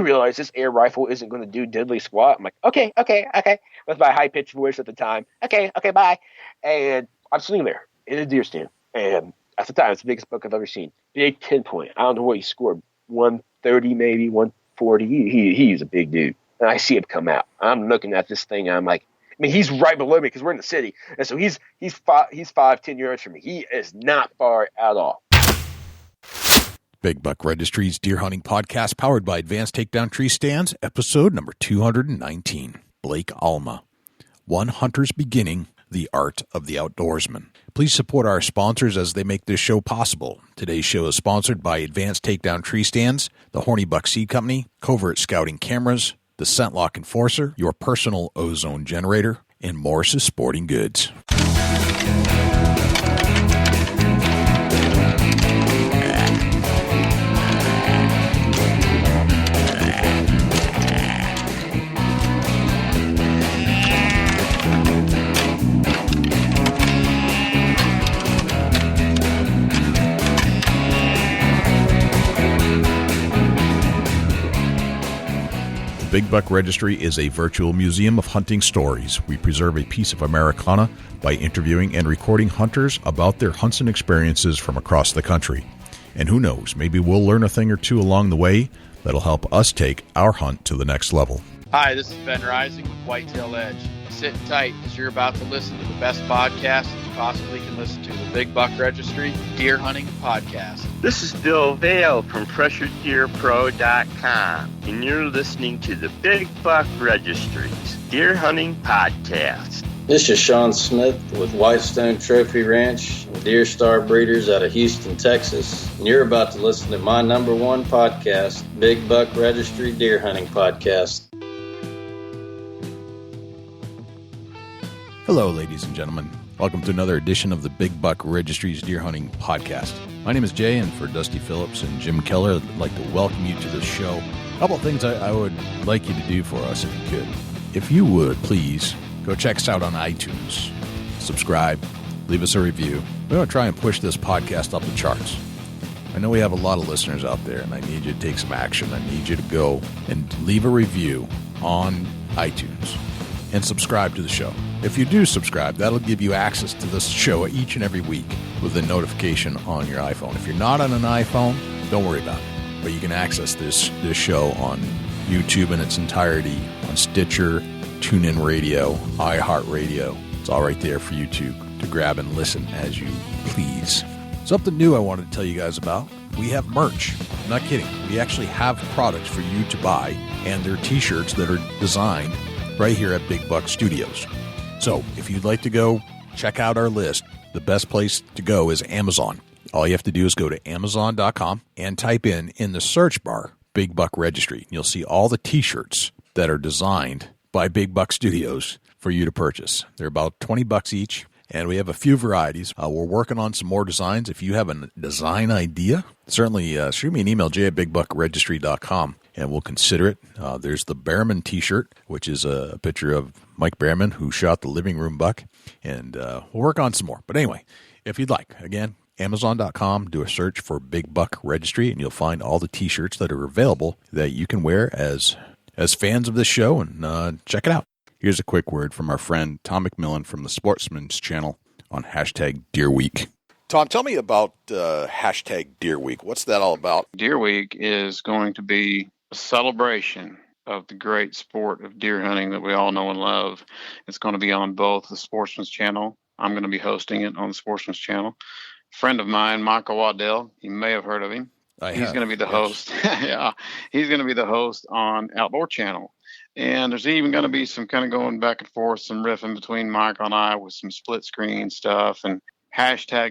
you realize this air rifle isn't going to do diddly squat? I'm like, okay. That's my high-pitched voice at the time. Okay, bye. And I'm sitting there in a deer stand. And at the time, it's the biggest buck I've ever seen. Big 10-point. I don't know what he scored. 130 maybe, 140. He's a big dude. And I see him come out. I'm looking at this thing, and I'm like, I mean, he's right below me because we're in the city. And so he's 5-10 yards from me. He is not far at all. Big Buck Registry's Deer Hunting Podcast, powered by Advanced Takedown Tree Stands, episode number 219. Blake Alma. One Hunter's Beginning, the Art of the Outdoorsman. Please support our sponsors as they make this show possible. Today's show is sponsored by Advanced Takedown Tree Stands, the Horny Buck Seed Company, Covert Scouting Cameras, the ScentLock Enforcer, your personal ozone generator, and Morris's Sporting Goods. Big Buck Registry is a virtual museum of hunting stories. We preserve a piece of Americana by interviewing and recording hunters about their hunts and experiences from across the country. And who knows, maybe we'll learn a thing or two along the way that'll help us take our hunt to the next level. Hi, this is Ben Rising with Whitetail Edge. Sit tight as you're about to listen to the best podcast that you possibly can listen to, the Big Buck Registry Deer Hunting Podcast. This is Bill Vale from PressureDeerPro.com, and you're listening to the Big Buck Registry's Deer Hunting Podcast. This is Sean Smith with Whitestone Trophy Ranch and Deer Star Breeders out of Houston, Texas, and you're about to listen to my number one podcast, Big Buck Registry Deer Hunting Podcast. Hello, ladies and gentlemen. Welcome to another edition of the Big Buck Registry's Deer Hunting Podcast. My name is Jay, and for Dusty Phillips and Jim Keller, I'd like to welcome you to the show. A couple of things I would like you to do for us if you could. If you would, please, go check us out on iTunes. Subscribe. Leave us a review. We want to try and push this podcast up the charts. I know we have a lot of listeners out there, and I need you to take some action. I need you to go and leave a review on iTunes and subscribe to the show. If you do subscribe, that'll give you access to this show each and every week with a notification on your iPhone. If you're not on an iPhone, don't worry about it. But you can access this show on YouTube in its entirety, on Stitcher, TuneIn Radio, iHeartRadio. It's all right there for you to grab and listen as you please. Something new I wanted to tell you guys about. We have merch. I'm not kidding. We actually have products for you to buy, and they're t-shirts that are designed right here at Big Buck Studios. So if you'd like to go check out our list, the best place to go is Amazon. All you have to do is go to Amazon.com and type in the search bar, Big Buck Registry. You'll see all the t-shirts that are designed by Big Buck Studios for you to purchase. They're about $20 each, and we have a few varieties. We're working on some more designs. If you have a design idea, certainly shoot me an email, jay@bigbuckregistry.com, and we'll consider it. There's the Behrmann t-shirt, which is a picture of Mike Behrmann, who shot the living room buck, and we'll work on some more. But anyway, if you'd like, again, Amazon.com, do a search for Big Buck Registry, and you'll find all the t-shirts that are available that you can wear as fans of this show, and check it out. Here's a quick word from our friend Tom McMillan from the Sportsman's channel on #Deer Week. Tom, tell me about #Deer Week. What's that all about? Deer Week is going to be a celebration of the great sport of deer hunting that we all know and love. It's going to be on both the Sportsman's channel. I'm going to be hosting it on the Sportsman's channel. A friend of mine, Michael Waddell, you may have heard of him. He's going to be the host. Yeah, he's going to be the host on Outdoor Channel. And there's even going to be some kind of going back and forth, some riffing between Michael and I with some split screen stuff. And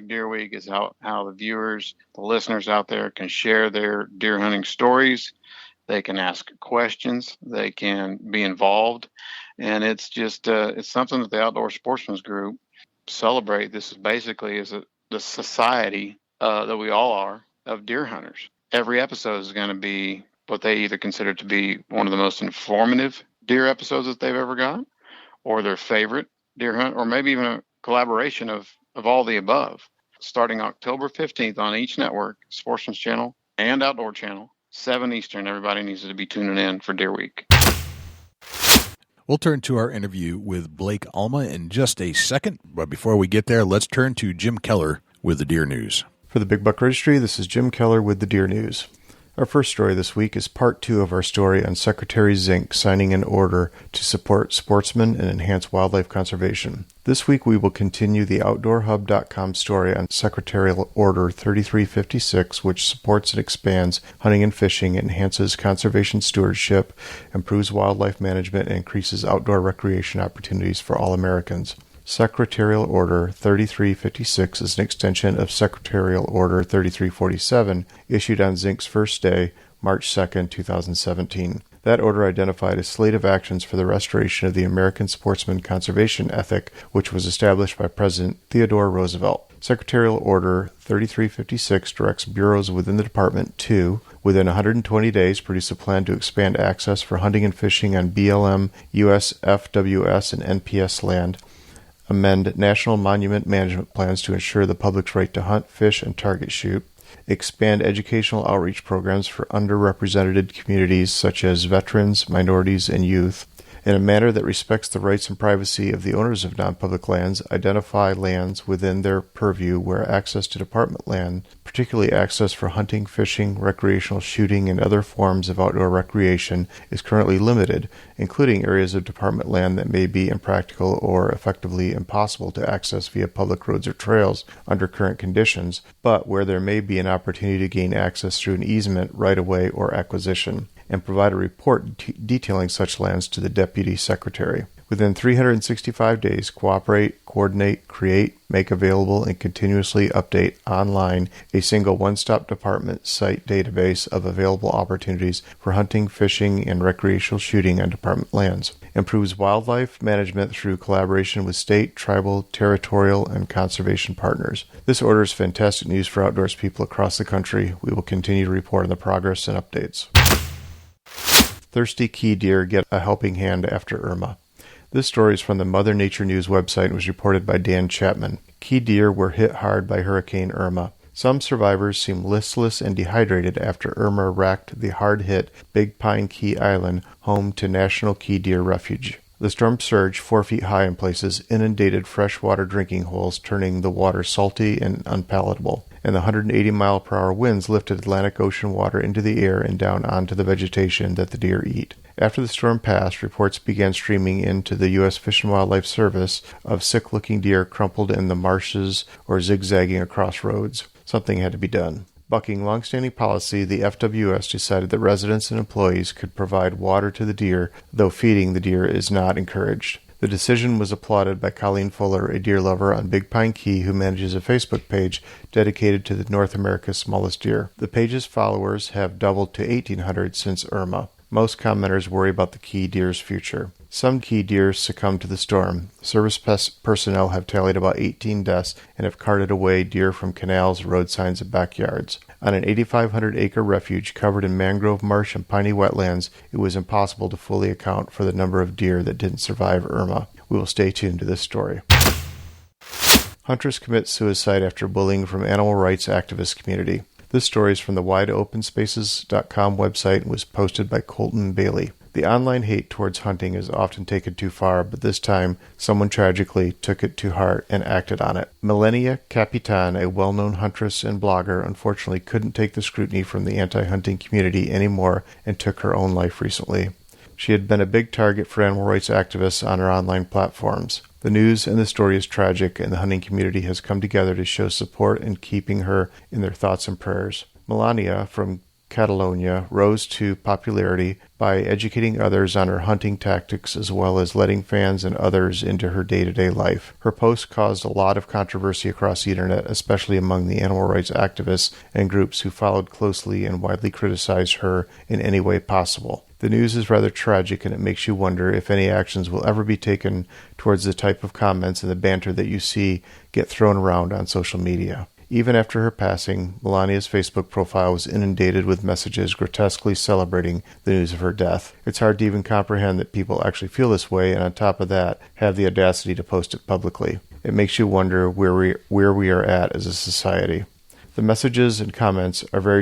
#Deer Week is how the viewers, the listeners out there can share their deer hunting stories. They can ask questions. They can be involved. And it's just, it's something that the Outdoor Sportsman's Group celebrate. This is basically the society that we all are of deer hunters. Every episode is going to be what they either consider to be one of the most informative deer episodes that they've ever got, or their favorite deer hunt, or maybe even a collaboration of all the above. Starting October 15th on each network, Sportsman's Channel and Outdoor Channel, 7 Eastern. Everybody needs to be tuning in for Deer Week. We'll turn to our interview with Blake Alma in just a second. But before we get there, let's turn to Jim Keller with the Deer News. For the Big Buck Registry, this is Jim Keller with the Deer News. Our first story this week is part 2 of our story on Secretary Zinke signing an order to support Sportsman and enhance wildlife conservation. This week we will continue the OutdoorHub.com story on Secretarial Order 3356, which supports and expands hunting and fishing, enhances conservation stewardship, improves wildlife management, and increases outdoor recreation opportunities for all Americans. Secretarial Order 3356 is an extension of Secretarial Order 3347, issued on Zinke's first day, March 2, 2017. That order identified a slate of actions for the restoration of the American sportsman conservation ethic, which was established by President Theodore Roosevelt. Secretarial Order 3356 directs bureaus within the department to, within 120 days, produce a plan to expand access for hunting and fishing on BLM, US, FWS, and NPS land, amend national monument management plans to ensure the public's right to hunt, fish, and target shoot, expand educational outreach programs for underrepresented communities such as veterans, minorities, and youth, in a manner that respects the rights and privacy of the owners of non-public lands, identify lands within their purview where access to department land, particularly access for hunting, fishing, recreational shooting, and other forms of outdoor recreation, is currently limited, including areas of department land that may be impractical or effectively impossible to access via public roads or trails under current conditions, but where there may be an opportunity to gain access through an easement, right-of-way, or acquisition, and provide a report detailing such lands to the Deputy Secretary. Within 365 days, cooperate, coordinate, create, make available, and continuously update online a single one-stop department site database of available opportunities for hunting, fishing, and recreational shooting on department lands. Improves wildlife management through collaboration with state, tribal, territorial, and conservation partners. This order is fantastic news for outdoors people across the country. We will continue to report on the progress and updates. Thirsty key deer get a helping hand after Irma. This story is from the Mother Nature News website and was reported by Dan Chapman. Key deer were hit hard by Hurricane Irma. Some survivors seem listless and dehydrated after Irma racked the hard-hit Big Pine Key Island, home to National Key Deer Refuge. The storm surge, 4 feet high in places, inundated freshwater drinking holes, turning the water salty and unpalatable, and the 180-mile-per-hour winds lifted Atlantic Ocean water into the air and down onto the vegetation that the deer eat. After the storm passed, reports began streaming into the U.S. Fish and Wildlife Service of sick-looking deer crumpled in the marshes or zigzagging across roads. Something had to be done. Bucking long-standing policy, the FWS decided that residents and employees could provide water to the deer, though feeding the deer is not encouraged. The decision was applauded by Colleen Fuller, a deer lover on Big Pine Key who manages a Facebook page dedicated to the North America's smallest deer. The page's followers have doubled to 1,800 since Irma. Most commenters worry about the key deer's future. Some key deer succumbed to the storm. Service personnel have tallied about 18 deaths and have carted away deer from canals, road signs, and backyards. On an 8,500-acre refuge covered in mangrove marsh and piney wetlands, it was impossible to fully account for the number of deer that didn't survive Irma. We will stay tuned to this story. Huntress commits suicide after bullying from animal rights activist community. This story is from the WideOpenSpaces.com website and was posted by Colton Bailey. The online hate towards hunting is often taken too far, but this time someone tragically took it to heart and acted on it. Milenia Capitan, a well-known huntress and blogger, unfortunately couldn't take the scrutiny from the anti-hunting community anymore and took her own life recently. She had been a big target for animal rights activists on her online platforms. The news and the story is tragic, and the hunting community has come together to show support in keeping her in their thoughts and prayers. Melania from Catalonia rose to popularity by educating others on her hunting tactics as well as letting fans and others into her day-to-day life. Her posts caused a lot of controversy across the internet, especially among the animal rights activists and groups who followed closely and widely criticized her in any way possible. The news is rather tragic, and it makes you wonder if any actions will ever be taken towards the type of comments and the banter that you see get thrown around on social media. Even after her passing, Melania's Facebook profile was inundated with messages grotesquely celebrating the news of her death. It's hard to even comprehend that people actually feel this way, and on top of that, have the audacity to post it publicly. It makes you wonder where we are at as a society. The messages and comments are very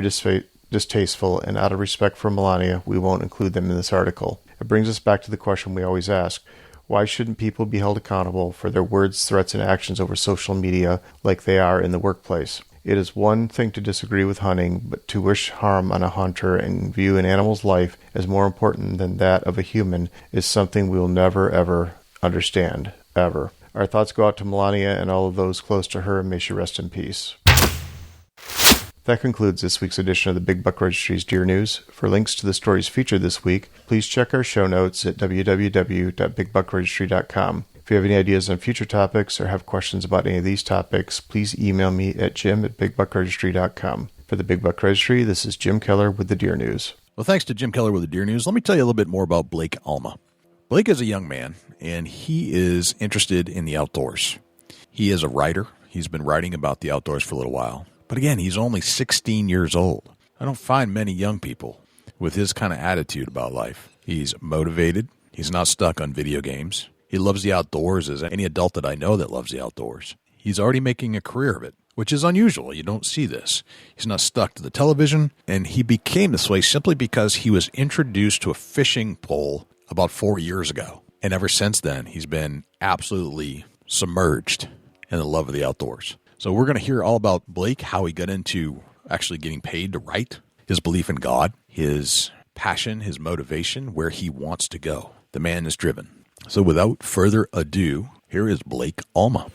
distasteful, and out of respect for Melania, we won't include them in this article. It brings us back to the question we always ask. Why shouldn't people be held accountable for their words, threats, and actions over social media like they are in the workplace? It is one thing to disagree with hunting, but to wish harm on a hunter and view an animal's life as more important than that of a human is something we will never, ever understand. Ever. Our thoughts go out to Melania and all of those close to her, and may she rest in peace. That concludes this week's edition of the Big Buck Registry's Deer News. For links to the stories featured this week, please check our show notes at www.bigbuckregistry.com. If you have any ideas on future topics or have questions about any of these topics, please email me at jim@bigbuckregistry.com. For the Big Buck Registry, this is Jim Keller with the Deer News. Well, thanks to Jim Keller with the Deer News. Let me tell you a little bit more about Blake Alma. Blake is a young man, and he is interested in the outdoors. He is a writer. He's been writing about the outdoors for a little while. But again, he's only 16 years old. I don't find many young people with his kind of attitude about life. He's motivated. He's not stuck on video games. He loves the outdoors as any adult that I know that loves the outdoors. He's already making a career of it, which is unusual. You don't see this. He's not stuck to the television, and he became this way simply because he was introduced to a fishing pole about 4 years ago. And ever since then, he's been absolutely submerged in the love of the outdoors. So we're going to hear all about Blake, how he got into actually getting paid to write, his belief in God, his passion, his motivation, where he wants to go. The man is driven. So without further ado, here is Blake Alma.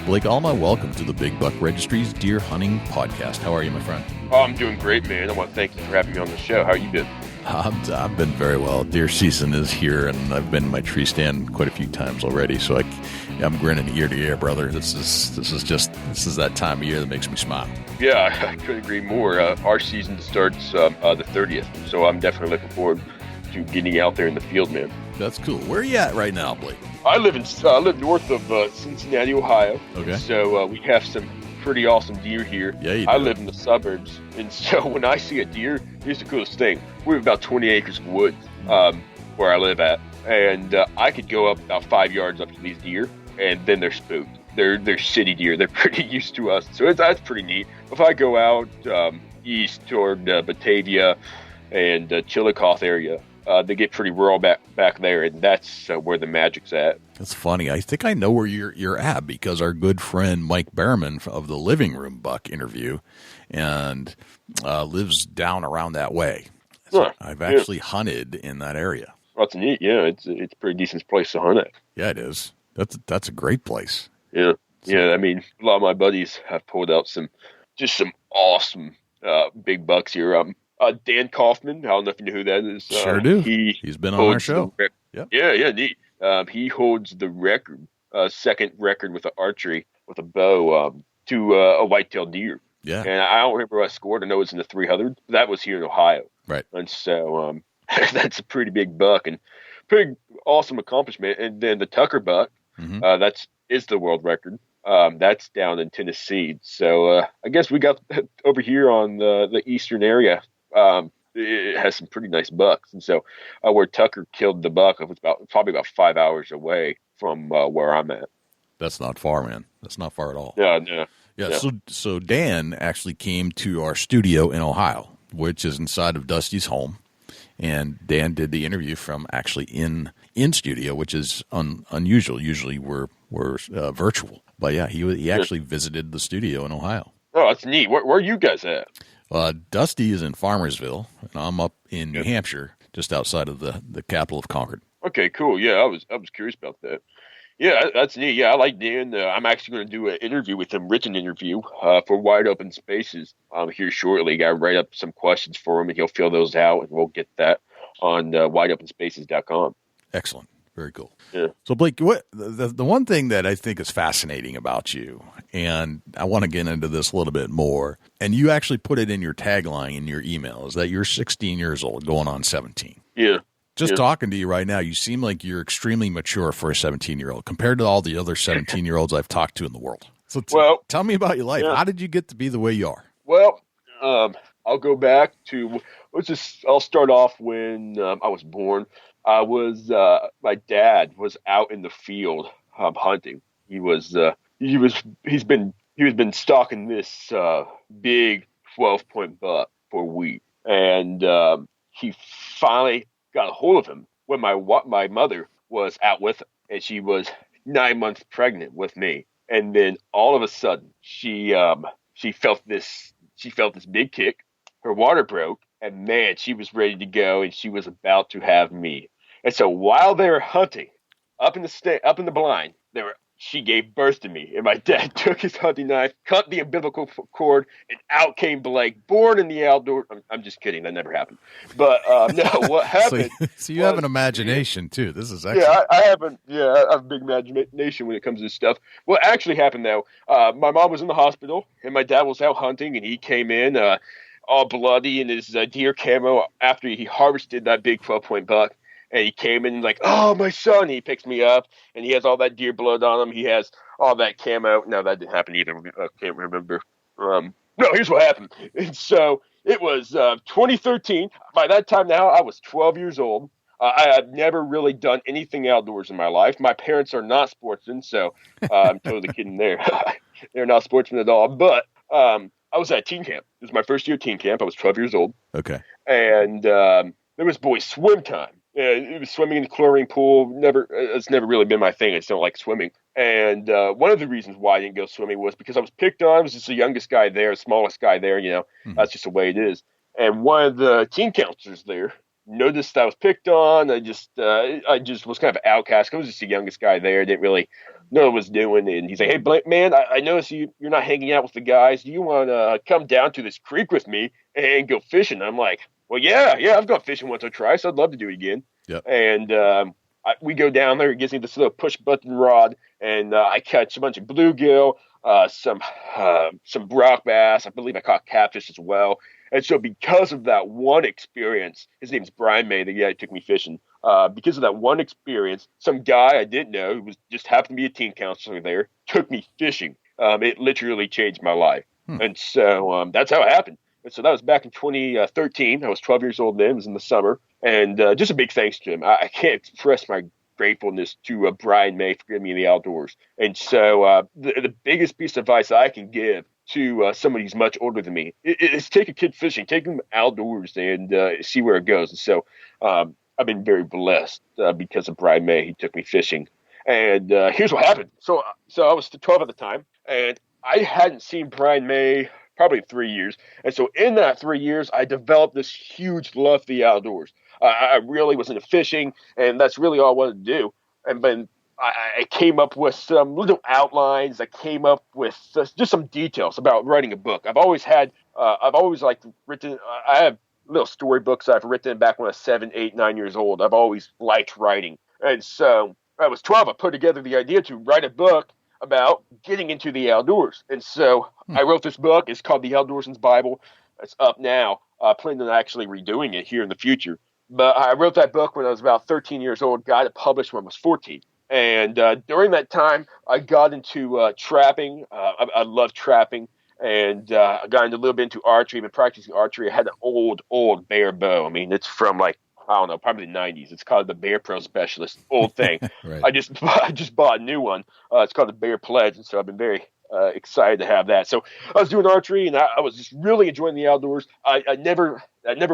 Blake Alma, welcome to the Big Buck Registry's Deer Hunting Podcast. How are you, my friend? Oh, I'm doing great, man. I want to thank you for having me on the show. How are you been? I've been very well. Deer season is here, and I've been in my tree stand quite a few times already. So I'm grinning ear to ear, brother. This is that time of year that makes me smile. Yeah, I couldn't agree more. Our season starts the 30th, so I'm definitely looking forward to getting out there in the field, man. That's cool. Where are you at right now, Blake? I live north of Cincinnati, Ohio. Okay. So we have some pretty awesome deer here. Yeah, you do. I live in the suburbs, and so when I see a deer, here's the coolest thing. We have about 20 acres of woods where I live at, and I could go up about 5 yards up to these deer, and then they're spooked. They're city deer. They're pretty used to us, so that's pretty neat. If I go out east toward Batavia and Chillicothe area, they get pretty rural back there, and that's where the magic's at. That's funny. I think I know where you're at because our good friend Mike Behrmann of the Living Room Buck interview and lives down around that way. So I've actually hunted in that area. Well, that's neat. Yeah, it's a pretty decent place to hunt at. Yeah, it is. That's a great place. Yeah. I mean, a lot of my buddies have pulled out some awesome big bucks here. Dan Coffman, I don't know if you know who that is. Sure do. He's been on our show. Yep. Yeah, neat. He holds the record, second record with the archery with a bow to a white-tailed deer. Yeah. And I don't remember what I scored. I know it's in the 300. That was here in Ohio. Right. And so that's a pretty big buck and pretty awesome accomplishment. And then the Tucker buck, that's the world record. That's down in Tennessee. So I guess we got over here on the eastern area. It has some pretty nice bucks, and so where Tucker killed the buck, it was probably about 5 hours away from where I'm at. That's not far, man. That's not far at all. Yeah. So Dan actually came to our studio in Ohio, which is inside of Dusty's home, and Dan did the interview from actually in studio, which is unusual. Usually we're virtual, but yeah, he actually visited the studio in Ohio. Oh, that's neat. Where are you guys at? Dusty is in Farmersville, and I'm up in New Hampshire, just outside of the capital of Concord. Okay, cool. Yeah, I was curious about that. Yeah, that's neat. Yeah, I like Dan. I'm actually going to do an interview with him, written interview, for Wide Open Spaces here shortly. Got to write up some questions for him, and he'll fill those out, and we'll get that on wideopenspaces.com. Excellent. Very cool. Yeah. So, Blake, what the one thing that I think is fascinating about you, and I want to get into this a little bit more, and you actually put it in your tagline in your email, is that you're 16 years old, going on 17. Yeah. Just talking to you right now, you seem like you're extremely mature for a 17-year-old compared to all the other 17-year-olds I've talked to in the world. So tell me about your life. Yeah. How did you get to be the way you are? Well, I'll go back to I'll start off when I was born. My dad was out in the field hunting. He's been he was been stalking this big 12-point buck for a week, and he finally got a hold of him when my mother was out with him, and she was 9 months pregnant with me. And then all of a sudden, she felt this big kick. Her water broke, and man, she was ready to go, and she was about to have me. And so while they were hunting up in the blind, she gave birth to me, and my dad took his hunting knife, cut the umbilical cord, and out came Blake, born in the outdoor. I'm just kidding, that never happened. But no, what happened? So you have an imagination too. This is excellent. Yeah, I have a big imagination when it comes to this stuff. What actually happened though? My mom was in the hospital, and my dad was out hunting, and he came in all bloody in his deer camo after he harvested that big 12-point buck. And he came in like, oh, my son. He picks me up, and he has all that deer blood on him. He has all that camo. No, that didn't happen either. I can't remember. No, here's what happened. And so it was 2013. By that time now, I was 12 years old. I had never really done anything outdoors in my life. My parents are not sportsmen, so I'm totally kidding there. They're not sportsmen at all. But I was at teen camp. It was my first year teen camp. I was 12 years old. Okay. And there was boys swim time. It was swimming in the chlorine pool. It's never really been my thing. I just don't like swimming. And one of the reasons why I didn't go swimming was because I was picked on. I was just the youngest guy there, the smallest guy there. That's just the way it is. And one of the team counselors there noticed I was picked on. I just was kind of an outcast. I was just the youngest guy there. Didn't really know what I was doing. And he's like, "Hey, Blake, man, I noticed you're not hanging out with the guys. Do you want to come down to this creek with me and go fishing?" I'm like, well, yeah, I've gone fishing once or twice. So I'd love to do it again. Yep. And we go down there. He gives me this little push button rod, and I catch a bunch of bluegill, some rock bass. I believe I caught catfish as well. And so because of that one experience, his name's Brian May, the guy who took me fishing. Because of that one experience, some guy I didn't know who was just happened to be a team counselor there took me fishing. It literally changed my life. And so that's how it happened. And so that was back in 2013. I was 12 years old then. It was in the summer. And just a big thanks to him. I can't express my gratefulness to Brian May for getting me in the outdoors. And so the biggest piece of advice I can give to somebody who's much older than me is take a kid fishing, take them outdoors and see where it goes. And so I've been very blessed because of Brian May. He took me fishing. And here's what happened. So I was 12 at the time, and I hadn't seen Brian May probably 3 years. And so in that 3 years, I developed this huge love for the outdoors. I really was into fishing, and that's really all I wanted to do. And then I came up with some little outlines. I came up with just some details about writing a book. I've always written. I have little storybooks I've written back when I was 7, 8, 9 years old. I've always liked writing. And so I was 12. I put together the idea to write a book about getting into the outdoors. And so I wrote this book. It's called The Outdoorsman's Bible. It's up now. I plan on actually redoing it here in the future. But I wrote that book when I was about 13 years old, got it published when I was 14. And during that time, I got into trapping. I love trapping. And I got a little bit into archery. I've been practicing archery. I had an old bear bow. I mean, it's from probably the 90s. It's called the Bear Pro Specialist, old thing. Right. I just bought a new one. It's called the Bear Pledge, and so I've been very excited to have that. So I was doing archery, and I was just really enjoying the outdoors. I never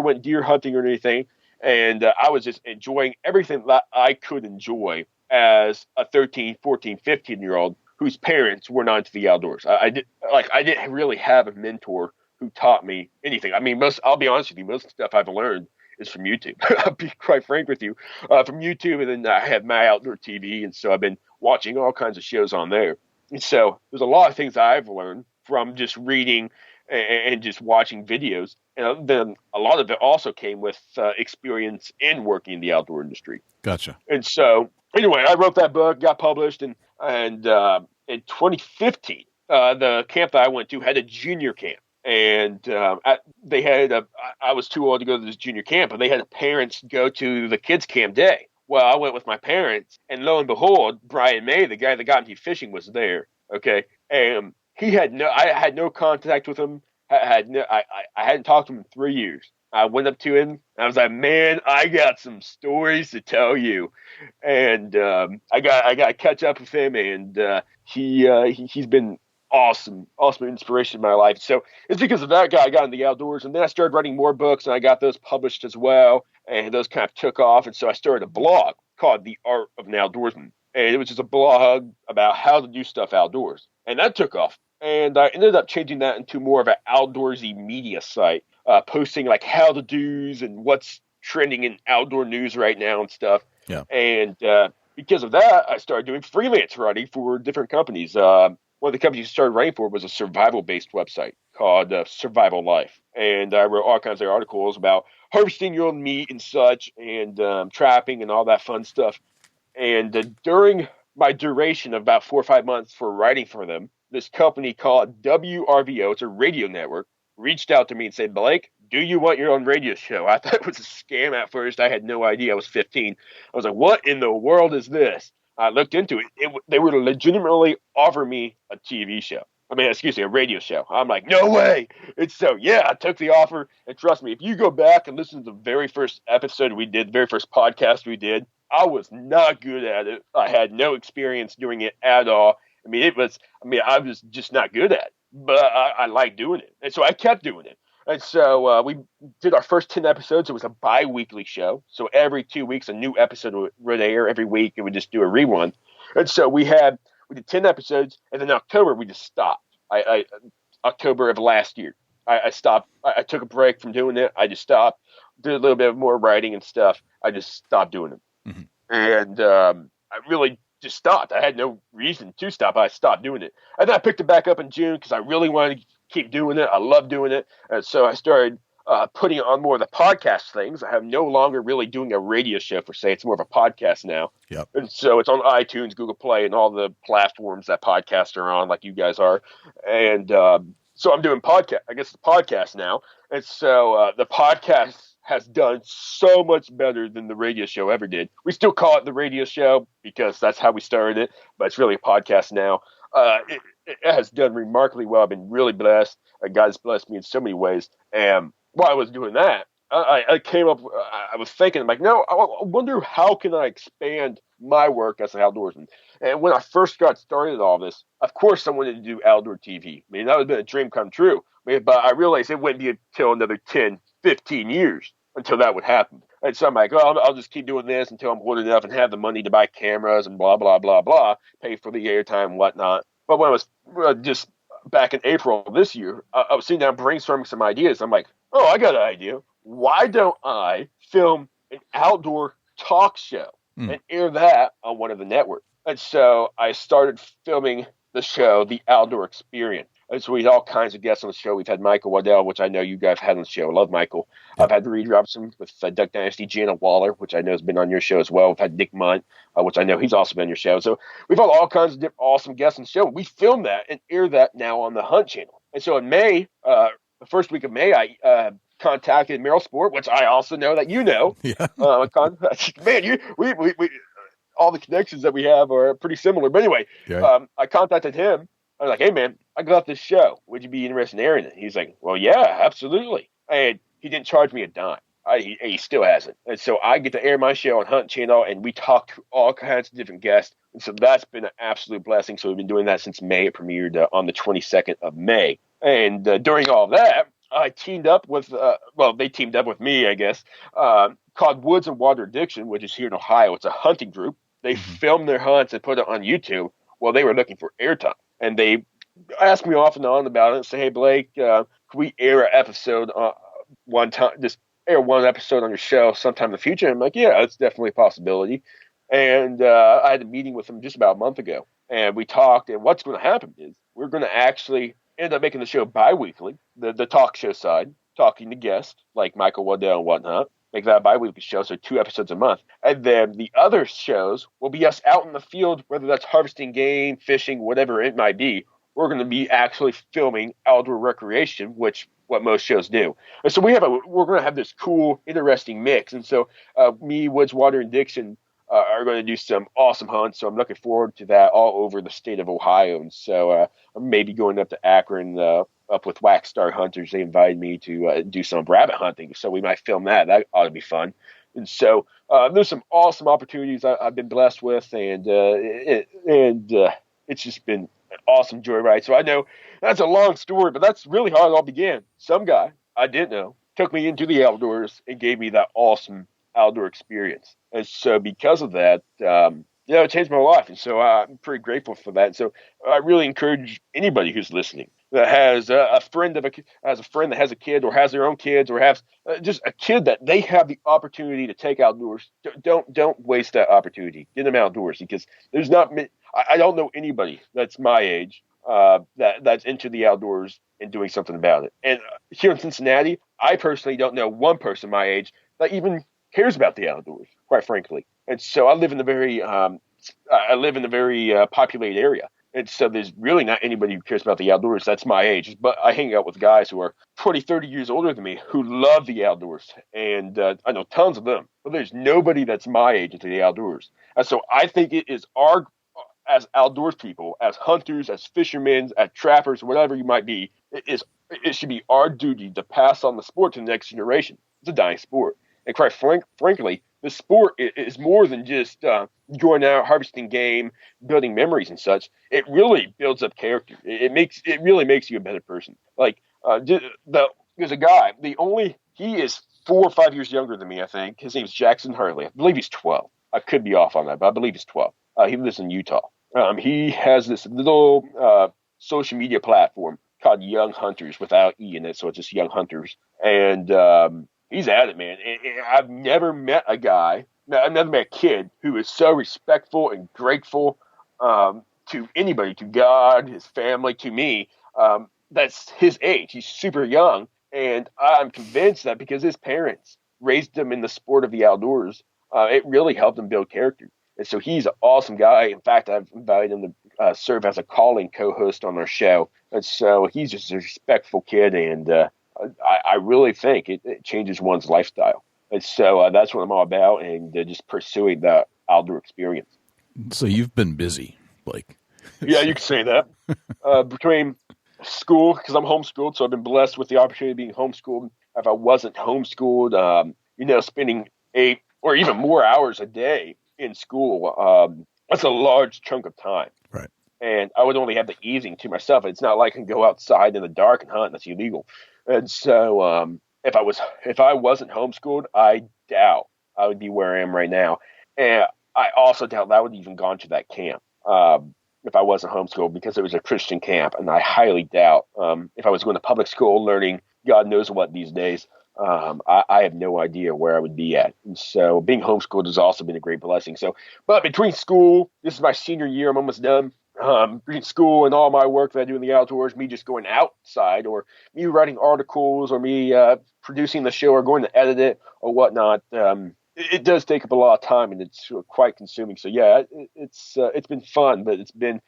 went deer hunting or anything, and I was just enjoying everything that I could enjoy as a 13, 14, 15-year-old whose parents were not into the outdoors. I didn't really have a mentor who taught me anything. I mean, I'll be honest with you, most stuff I've learned is from YouTube. I'll be quite frank with you, from YouTube. And then I have my outdoor TV. And so I've been watching all kinds of shows on there. And so there's a lot of things I've learned from just reading and just watching videos. And then a lot of it also came with experience in working in the outdoor industry. Gotcha. And so anyway, I wrote that book, got published, and in 2015, the camp that I went to had a junior camp. And I was too old to go to this junior camp, but they had parents go to the kids' camp day. Well, I went with my parents, and lo and behold, Brian May, the guy that got me fishing, was there. Okay, and I had no contact with him. I hadn't talked to him in 3 years. I went up to him, and I was like, "Man, I got some stories to tell you," and I got to catch up with him, and he's been awesome inspiration in my life. So it's because of that guy I got in the outdoors, and then I started writing more books, and I got those published as well, and those kind of took off. And so I started a blog called The Art of an Outdoorsman, and it was just a blog about how to do stuff outdoors, and that took off. And I ended up changing that into more of an outdoorsy media site, posting like how to do's and what's trending in outdoor news right now and stuff. Yeah. And because of that, I started doing freelance writing for different companies. One of the companies I started writing for was a survival-based website called Survival Life. And I wrote all kinds of articles about harvesting your own meat and such, and trapping and all that fun stuff. And during my duration of about 4 or 5 months for writing for them, this company called WRVO, it's a radio network, reached out to me and said, Blake, do you want your own radio show? I thought it was a scam at first. I had no idea. I was 15. I was like, what in the world is this? I looked into it. They were legitimately offer me a TV show. A radio show. I'm like, no way. It's so, yeah, I took the offer. And trust me, if you go back and listen to the very first episode we did, the very first podcast we did, I was not good at it. I had no experience doing it at all. I was just not good at it, but I liked doing it. And so I kept doing it. And so we did our first 10 episodes. It was a bi-weekly show. So every 2 weeks, a new episode would air every week, and we'd just do a rerun. And so we did 10 episodes, and then in October, we just stopped. October of last year, I stopped. I took a break from doing it. I just stopped, did a little bit more writing and stuff. I just stopped doing it. Mm-hmm. And I really just stopped. I had no reason to stop. I stopped doing it. And then I picked it back up in June because I really wanted to keep doing it. I love doing it. And so I started putting on more of the podcast things. I am no longer really doing a radio show per se. It's more of a podcast now. Yep. And so it's on iTunes, Google Play, and all the platforms that podcasts are on, like you guys are. And so I'm doing podcast now. And so the podcast has done so much better than the radio show ever did. We still call it the radio show because that's how we started it, but it's really a podcast now. It has done remarkably well. I've been really blessed. God's blessed me in so many ways. And while I was doing that, I came up, I was thinking, like, no, I wonder how can I expand my work as an outdoorsman. And when I first got started all this, of course I wanted to do outdoor TV. That would have been a dream come true. But I realized it wouldn't be until another 10, 15 years until that would happen. And so I'm like, I'll just keep doing this until I'm old enough and have the money to buy cameras and blah, blah, blah, blah, pay for the airtime and whatnot. But when I was just back in April of this year, I was sitting down brainstorming some ideas. I'm like, I got an idea. Why don't I film an outdoor talk show and air that on one of the networks? And so I started filming the show, The Outdoor Experience. And so we had all kinds of guests on the show. We've had Michael Waddell, which I know you guys had on the show. I love Michael. Yep. I've had Reed Robinson with Duck Dynasty, Jana Waller, which I know has been on your show as well. We've had Nick Munt, which I know he's also been on your show. So we've had all kinds of awesome guests on the show. We filmed that and air that now on the Hunt channel. And so in May, the first week of May, I contacted Merrill Sport, which I also know that you know. Yeah. Man, we all the connections that we have are pretty similar. But anyway, yeah. I contacted him. I was like, hey, man, I got this show. Would you be interested in airing it? He's like, well, yeah, absolutely. And he didn't charge me a dime. He still hasn't. And so I get to air my show on Hunt Channel, and we talk to all kinds of different guests. And so that's been an absolute blessing. So we've been doing that since May. It premiered on the 22nd of May. And during all that, I teamed up with, they teamed up with me, I guess, called Woods and Water Addiction, which is here in Ohio. It's a hunting group. They film their hunts and put it on YouTube. Well, they were looking for airtime. And they asked me off and on about it and say, hey, Blake, can we air an episode one time, just air one episode on your show sometime in the future? And I'm like, yeah, that's definitely a possibility. And I had a meeting with them just about a month ago. And we talked, and what's going to happen is we're going to actually end up making the show bi-weekly, the talk show side, talking to guests like Michael Waddell and whatnot. Make that a bi-weekly show, so 2 episodes a month. And then the other shows will be us out in the field, whether that's harvesting game, fishing, whatever it might be. We're going to be actually filming outdoor recreation, which what most shows do. And so we're going to have this cool, interesting mix. And so me, Woods, Water, and Dixon are going to do some awesome hunts. So I'm looking forward to that all over the state of Ohio. And so I'm maybe going up to Akron, up with Wax Star Hunters. They invited me to do some rabbit hunting, so we might film that. That ought to be fun. And so there's some awesome opportunities I've been blessed with, and it's just been an awesome joyride. So I know that's a long story, but that's really how it all began. Some guy I didn't know took me into the outdoors and gave me that awesome outdoor experience. And so because of that, it changed my life. And so I'm pretty grateful for that. So I really encourage anybody who's listening that has a friend that has a kid or has their own kids or has just a kid that they have the opportunity to take outdoors. Don't waste that opportunity. Get them outdoors, because there's not. I don't know anybody that's my age that's into the outdoors and doing something about it. And here in Cincinnati, I personally don't know one person my age that even cares about the outdoors, quite frankly. And so I live in a very populated area. And so there's really not anybody who cares about the outdoors that's my age. But I hang out with guys who are 20, 30 years older than me who love the outdoors. And I know tons of them. But there's nobody that's my age into the outdoors. And so I think it is as outdoors people, as hunters, as fishermen, as trappers, whatever you might be, it should be our duty to pass on the sport to the next generation. It's a dying sport. And quite frankly, the sport is more than just going out, harvesting game, building memories and such. It really builds up character. It really makes you a better person. Like there's a guy. He is 4 or 5 years younger than me. I think his name's Jackson Hartley. I believe he's 12. I could be off on that, but I believe he's 12. He lives in Utah. He has this little social media platform called Young Hunters without E in it, so it's just Young Hunters. And he's at it, man. And I've never met a kid who is so respectful and grateful to anybody, to God, his family, to me. That's his age. He's super young. And I'm convinced that because his parents raised him in the sport of the outdoors, it really helped him build character. And so he's an awesome guy. In fact, I've invited him to serve as a calling co-host on our show. And so he's just a respectful kid, and I really think it changes one's lifestyle. And so that's what I'm all about, and just pursuing the outdoor experience. So you've been busy, Blake. Yeah, you can say that. Between school, because I'm homeschooled, so I've been blessed with the opportunity of being homeschooled. If I wasn't homeschooled, spending 8 or even more hours a day in school, that's a large chunk of time. Right. And I would only have the evening to myself. It's not like I can go outside in the dark and hunt. That's illegal. And so if I wasn't homeschooled, I doubt I would be where I am right now. And I also doubt that I would even gone to that camp if I wasn't homeschooled, because it was a Christian camp. And I highly doubt if I was going to public school learning God knows what these days, I have no idea where I would be at. And so being homeschooled has also been a great blessing. But between school, this is my senior year, I'm almost done. Between school and all my work that I do in the outdoors, me just going outside, or me writing articles, or me producing the show, or going to edit it or whatnot, it does take up a lot of time, and it's quite consuming. So yeah, it's been fun, but it's been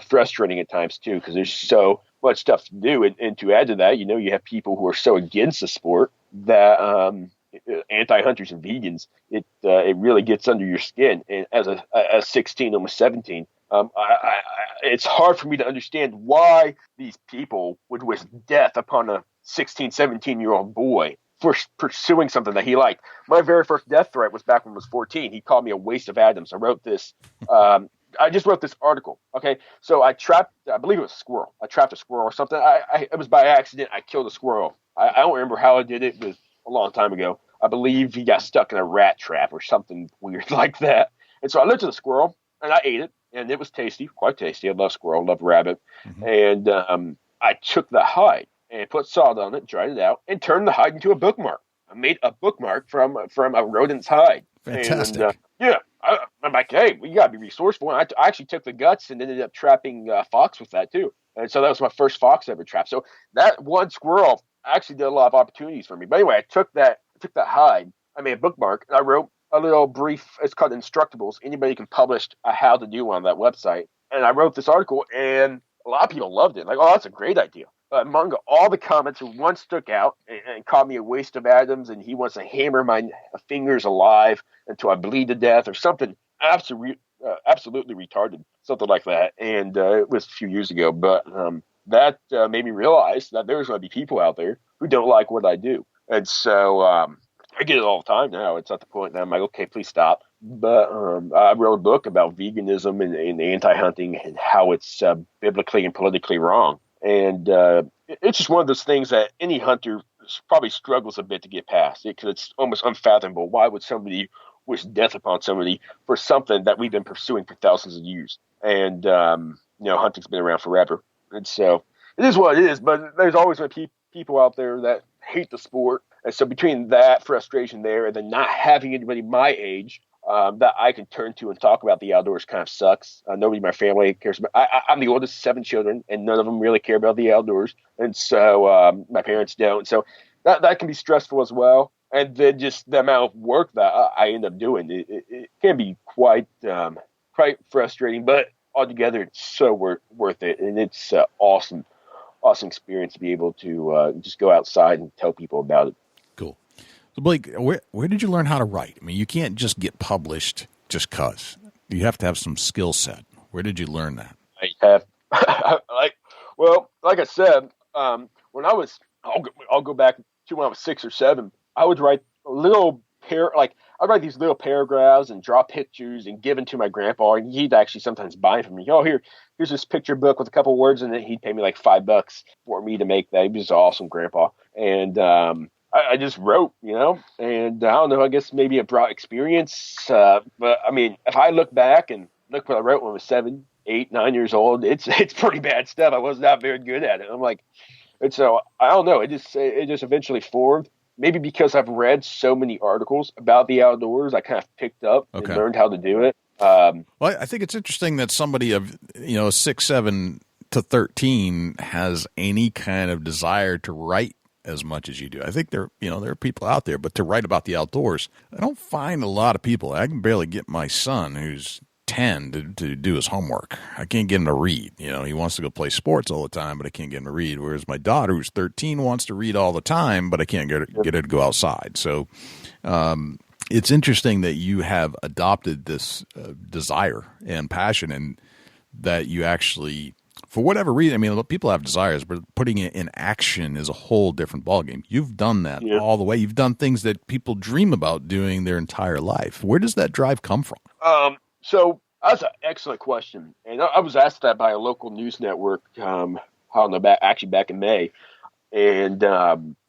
frustrating at times too, because there's so much stuff to do, and to add to that, you have people who are so against the sport that anti-hunters and vegans, it really gets under your skin. And as 16, almost 17, it's hard for me to understand why these people would wish death upon a 16, 17-year-old boy for pursuing something that he liked. My very first death threat was back when I was 14. He called me a waste of atoms. I wrote this. I just wrote this article. Okay, so I believe it was a squirrel. I trapped a squirrel or something. It was by accident. I killed a squirrel. I don't remember how I did it. It was a long time ago. I believe he got stuck in a rat trap or something weird like that. And so I looked at the squirrel and I ate it, and it was tasty, quite tasty. I love squirrel, love rabbit. Mm-hmm. And I took the hide and put salt on it, dried it out, and turned the hide into a bookmark. I made a bookmark from a rodent's hide. Fantastic. And, I'm like, hey, we got to be resourceful. And I actually took the guts and ended up trapping fox with that too. And so that was my first fox ever trap. So that one squirrel actually did a lot of opportunities for me. But anyway, I took that hide, I made a bookmark, and I wrote a little brief, it's called Instructables. Anybody can publish a how to do on that website. And I wrote this article, and a lot of people loved it. Like, oh, that's a great idea. Among all the comments, one stuck out and called me a waste of atoms, and he wants to hammer my fingers alive until I bleed to death, or something absolutely retarded, something like that. And it was a few years ago, but that made me realize that there's going to be people out there who don't like what I do. And so I get it all the time now. It's at the point that I'm like, okay, please stop. But I wrote a book about veganism and anti-hunting and how it's biblically and politically wrong. And it's just one of those things that any hunter probably struggles a bit to get past it, because it's almost unfathomable. Why would somebody wish death upon somebody for something that we've been pursuing for thousands of years? And, hunting's been around forever. And so it is what it is, but there's always going to be people out there that hate the sport. And so between that frustration there and then not having anybody my age that I can turn to and talk about the outdoors kind of sucks. Nobody in my family cares about. I'm the oldest of 7 children, and none of them really care about the outdoors. And so my parents don't. So that can be stressful as well. And then just the amount of work that I end up doing, it can be quite frustrating. But altogether, it's so worth it, and it's awesome experience to be able to just go outside and tell people about it. Cool. So Blake, where did you learn how to write? I mean, you can't just get published just cause. You have to have some skill set. Where did you learn that? I have, like I said, when I'll go back to when I was 6 or 7, I would write I'd write these little paragraphs and draw pictures and give them to my grandpa, and he'd actually sometimes buy them from me. Oh, here's this picture book with a couple words in it. He'd pay me like $5 for me to make that. He was an awesome grandpa. And I just wrote, and I don't know, I guess maybe it brought experience. But I mean, if I look back and look what I wrote when I was 7, 8, 9 years old, it's pretty bad stuff. I was not very good at it. I'm like, and so I don't know. It just eventually formed. Maybe because I've read so many articles about the outdoors, I kind of picked up and learned how to do it. Well, I think it's interesting that somebody of 6, 7 to 13 has any kind of desire to write as much as you do. I think there are people out there, but to write about the outdoors, I don't find a lot of people. I can barely get my son, who's 10, to do his homework. I can't get him to read. He wants to go play sports all the time, but I can't get him to read. Whereas my daughter, who's 13, wants to read all the time, but I can't get her to go outside. So it's interesting that you have adopted this desire and passion, and that you actually, for whatever reason, I mean, people have desires, but putting it in action is a whole different ballgame. You've done that all the way. You've done things that people dream about doing their entire life. Where does that drive come from? So that's an excellent question. And I was asked that by a local news network, actually back in May. And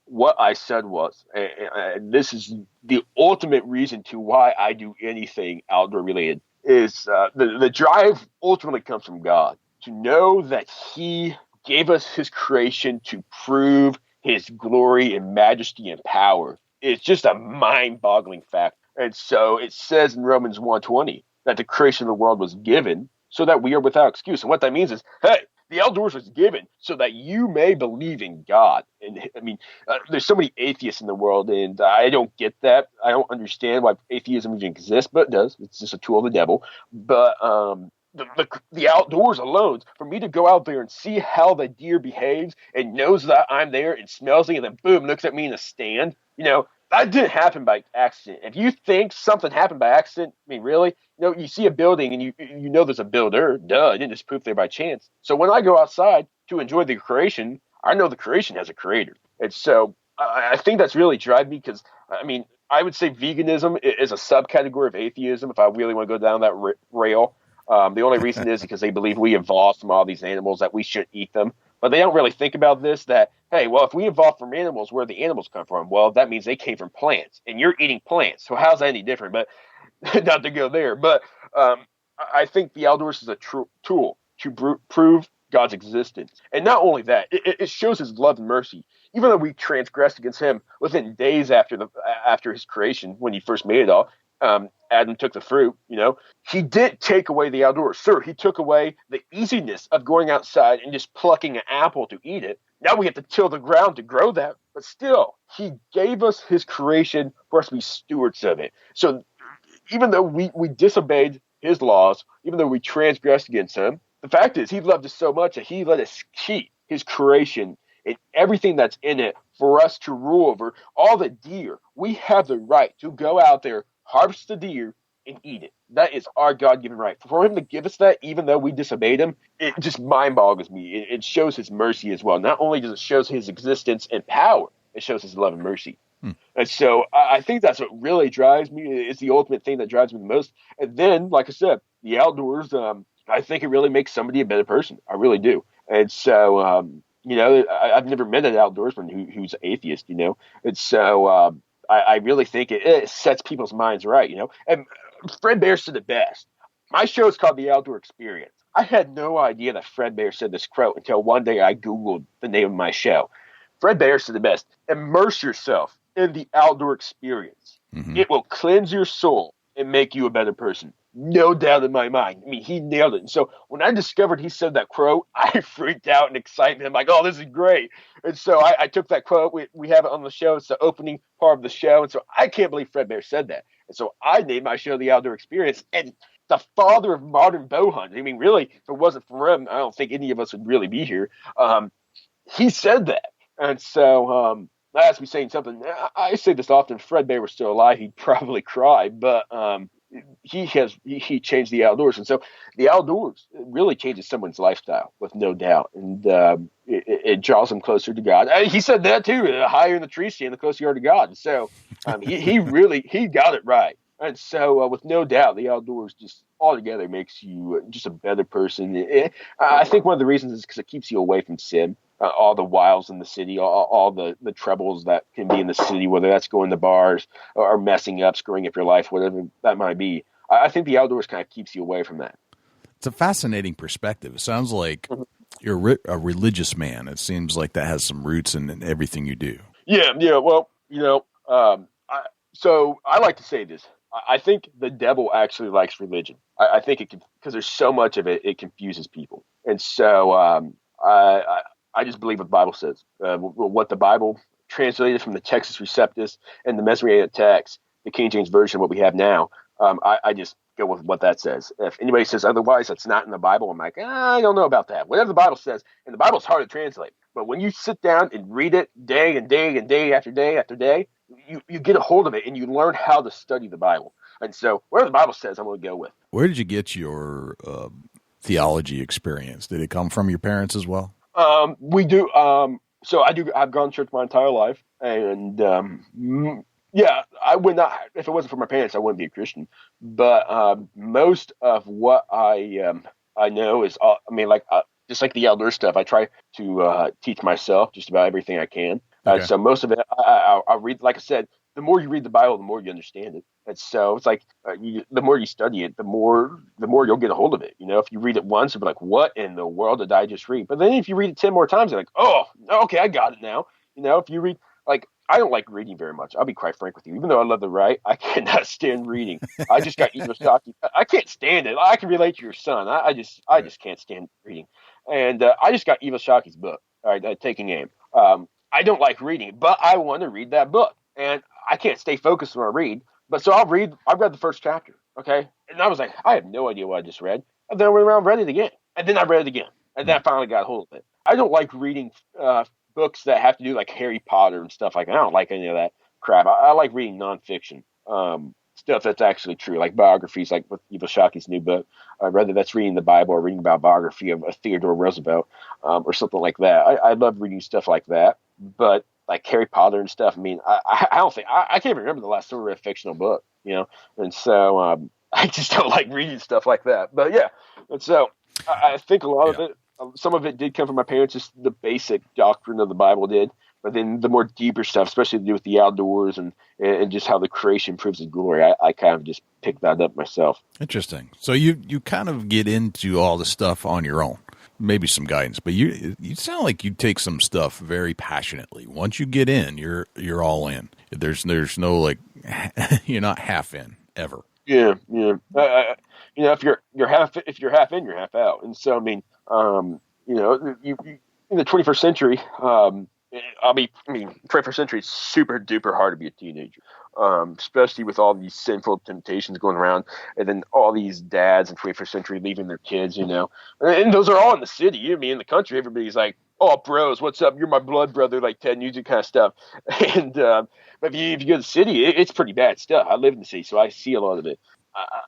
what I said was, and this is the ultimate reason to why I do anything outdoor related, is the drive ultimately comes from God. To know that He gave us His creation to prove His glory and majesty and power is just a mind-boggling fact. And so it says in Romans 1:20 that the creation of the world was given so that we are without excuse. And what that means is, hey, the outdoors was given so that you may believe in God. And I mean, there's so many atheists in the world, and I don't get that. I don't understand why atheism even exists, but it does. It's just a tool of the devil. But the outdoors alone, for me to go out there and see how the deer behaves and knows that I'm there and smells me, and then boom, looks at me in a stand, that didn't happen by accident. If you think something happened by accident, I mean, really, you see a building and you know there's a builder. Duh, it didn't just poof there by chance. So when I go outside to enjoy the creation, I know the creation has a creator. And so I think that's really driving me, because, I mean, I would say veganism is a subcategory of atheism if I really want to go down that rail. The only reason is because they believe we evolved from all these animals, that we shouldn't eat them. But they don't really think about this, that, hey, well, if we evolved from animals, where the animals come from? Well, that means they came from plants, and you're eating plants. So how's that any different? But not to go there. But I think the outdoors is a tool to prove God's existence. And not only that, it shows His love and mercy. Even though we transgressed against Him within days after His creation, when He first made it all, Adam took the fruit, He didn't take away the outdoors. Sure, He took away the easiness of going outside and just plucking an apple to eat it. Now we have to till the ground to grow that. But still, He gave us His creation for us to be stewards of it. So even though we disobeyed His laws, even though we transgressed against Him, the fact is He loved us so much that He let us keep His creation and everything that's in it for us to rule over. All the deer, we have the right to go out there, harvest the deer, and eat it. That is our God-given right. For Him to give us that, even though we disobeyed Him, it just mind-boggles me. It shows His mercy as well. Not only does it show His existence and power, it shows His love and mercy. And so I think that's what really drives me. It's the ultimate thing that drives me the most. And then, like I said, the outdoors, I think it really makes somebody a better person. I really do. And so, I've never met an outdoorsman who's atheist, And so I really think it sets people's minds right, And Fred Bear said it best. My show is called The Outdoor Experience. I had no idea that Fred Bear said this quote until one day I Googled the name of my show. Fred Bear said the best. Immerse yourself in the outdoor experience. Mm-hmm. It will cleanse your soul and make you a better person. No doubt in my mind. I mean, he nailed it. And so when I discovered he said that quote, I freaked out in excitement. I'm like, oh, this is great. And so I took that quote. We have it on the show. It's the opening part of the show. And so I can't believe Fred Bear said that. And so I named my show The Outdoor Experience. And the father of modern bow hunting. I mean, really, if it wasn't for him, I don't think any of us would really be here. He said that. And so that has me saying something. I say this often. If Fred Bear was still alive, he'd probably cry. But he changed the outdoors. And so the outdoors really changes someone's lifestyle, with no doubt. And it draws them closer to God. He said that too. The higher in the tree stand, the closer you are to God. And so he got it right. And so with no doubt, the outdoors just altogether makes you just a better person. I think one of the reasons is because it keeps you away from sin. All the wiles in the city, all the troubles that can be in the city, whether that's going to bars or messing up, screwing up your life, whatever that might be. I think the outdoors kind of keeps you away from that. It's a fascinating perspective. It sounds like you're a religious man. It seems like that has some roots in everything you do. Yeah. Well, so I like to say this. I think the devil actually likes religion. I think it can, because there's so much of it, it confuses people. And so I just believe what the Bible says. What the Bible translated from the Texas Receptus and the Masoretic text, the King James Version, what we have now, I just go with what that says. If anybody says otherwise, that's not in the Bible, I'm like, I don't know about that. Whatever the Bible says, and the Bible's hard to translate. But when you sit down and read it day and day and day after day after day, you get a hold of it and you learn how to study the Bible. And so whatever the Bible says, I'm going to go with. Where did you get your theology experience? Did it come from your parents as well? We do. So I've gone to church my entire life, and I would not. If it wasn't for my parents, I wouldn't be a Christian. But most of what I know is, just like the outdoor stuff, I try to teach myself just about everything I can. Okay. So most of it, I read. Like I said, the more you read the Bible, the more you understand it. And so it's like the more you study it, the more you'll get a hold of it. If you read it once, you'll be like, what in the world did I just read? But then if you read it 10 more times, you're like, oh, okay, I got it now. If you read, I don't like reading very much. I'll be quite frank with you. Even though I love to write, I cannot stand reading. I just got Iwasaki. I can't stand it. I can relate to your son. I just can't stand reading. And I just got Iwasaki's book, all right, Taking Aim. I don't like reading, but I want to read that book. And I can't stay focused when I read. But so I've read the first chapter, okay? And I was like, I have no idea what I just read. And then I went around and read it again. And then I read it again. And then I finally got a hold of it. I don't like reading books that have to do like Harry Potter and stuff like that. I don't like any of that crap. I like reading nonfiction, stuff that's actually true, like biographies, like with Iwashaki's new book, whether that's reading the Bible or reading about biography of Theodore Roosevelt or something like that. I love reading stuff like that. But like Harry Potter and stuff. I mean, I don't think I can't even remember the last time I read a fictional book, and so I just don't like reading stuff like that. But yeah, and so I think a lot of it, some of it did come from my parents, just the basic doctrine of the Bible did. But then the more deeper stuff, especially to do with the outdoors and just how the creation proves His glory, I kind of just picked that up myself. Interesting. So you kind of get into all the stuff on your own. Maybe some guidance, but you sound like you take some stuff very passionately. Once you get in, you're all in. There's no you're not half in ever. Yeah. If you're half in, you're half out. And so I mean, you in the 21st century, 21st century is super duper hard to be a teenager, especially with all these sinful temptations going around, and then all these dads in 21st century leaving their kids, and those are all in the city. In the country, everybody's like, oh, bros, what's up? You're my blood brother, like Ted Nugent kind of stuff. And but if you go to the city, it's pretty bad stuff. I live in the city, so I see a lot of it.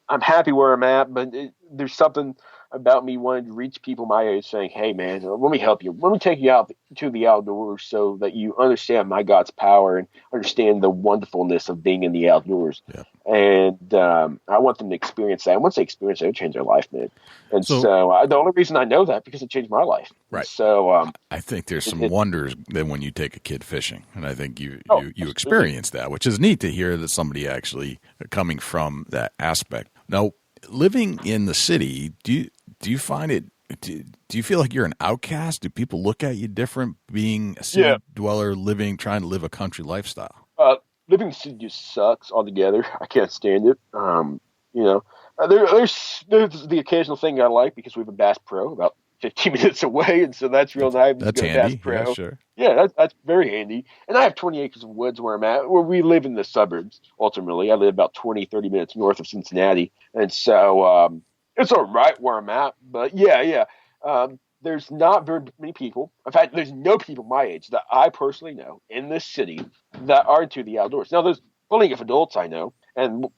I'm happy where I'm at, but there's something about me wanting to reach people my age saying, hey, man, let me help you. Let me take you out to the outdoors so that you understand my God's power and understand the wonderfulness of being in the outdoors. Yeah. And I want them to experience that. And once they experience it, it'll change their life, man. And so the only reason I know that because it changed my life. Right. So I think there's some wonders then when you take a kid fishing, and I think you experience that, which is neat to hear that somebody actually coming from that aspect. Now, living in the city, do you find it? Do you feel like you're an outcast? Do people look at you different being a city dweller, trying to live a country lifestyle? Living in the city just sucks altogether. I can't stand it. There's the occasional thing I like because we have a Bass Pro about 15 minutes away, and so that's real nice. That's handy. Bass Pro. Yeah, sure. Yeah, that's very handy. And I have 20 acres of woods where I'm at, where we live in the suburbs, ultimately. I live about 20, 30 minutes north of Cincinnati. And so it's all right where I'm at. But, there's not very many people. In fact, there's no people my age that I personally know in this city that are into the outdoors. Now, there's plenty of adults I know, and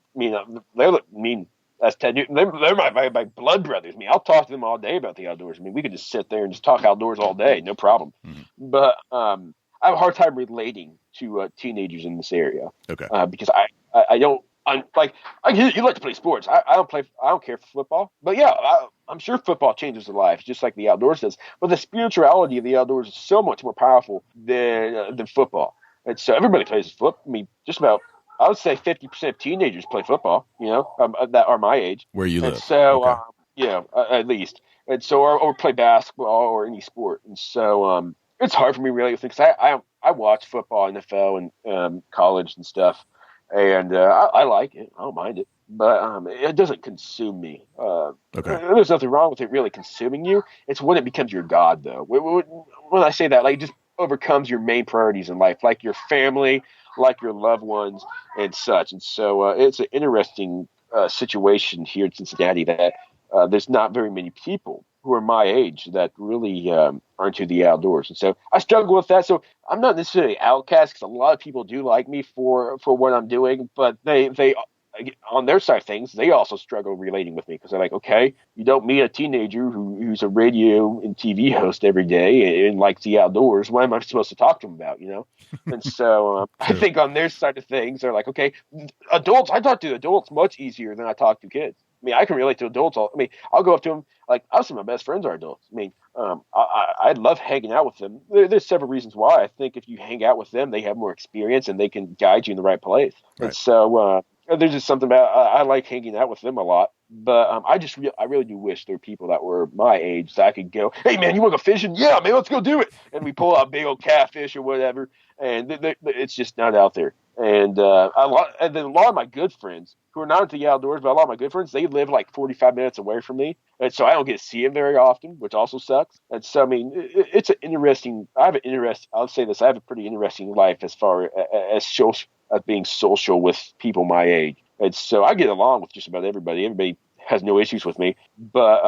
that's Ted Newton. They're my blood brothers. I'll talk to them all day about the outdoors. We could just sit there and just talk outdoors all day, no problem. Mm-hmm. But I have a hard time relating to teenagers in this area. Okay. Because I don't. I'm like, you like to play sports. I don't care for football. But yeah, I'm sure football changes their lives just like the outdoors does. But the spirituality of the outdoors is so much more powerful than football. And so everybody plays football. Just about. I would say 50% of teenagers play football, that are my age. Where you live. And so, at least. And so, or play basketball or any sport. And so, it's hard for me really because I watch football, NFL, and college and stuff. And I like it. I don't mind it. But it doesn't consume me. There's nothing wrong with it really consuming you. It's when it becomes your God, though. When I say that, like, it just overcomes your main priorities in life, like your family, like your loved ones and such. And so it's an interesting situation here in Cincinnati that there's not very many people who are my age that really are into the outdoors. And so I struggle with that. So I'm not necessarily outcast because a lot of people do like me for what I'm doing, but they on their side of things, they also struggle relating with me because they're like, okay, you don't meet a teenager who's a radio and TV host every day and likes the outdoors. What am I supposed to talk to them about, And so I think on their side of things, they're like, okay, adults, I talk to adults much easier than I talk to kids. I can relate to adults. I'll go up to them. Like, some of my best friends are adults. I love hanging out with them. There's several reasons why. I think if you hang out with them, they have more experience and they can guide you in the right place. Right. And so there's just something about I like hanging out with them a lot. But I really do wish there were people that were my age that I could go, hey, man, you want to go fishing? Yeah, man, let's go do it. And we pull out a big old catfish or whatever. And it's just not out there. And then a lot of my good friends who are not into the outdoors, but a lot of my good friends, they live like 45 minutes away from me. And so I don't get to see them very often, which also sucks. And so, it's an interesting, I'll say this, I have a pretty interesting life as far as being social with people my age. And so I get along with just about everybody. Everybody has no issues with me. But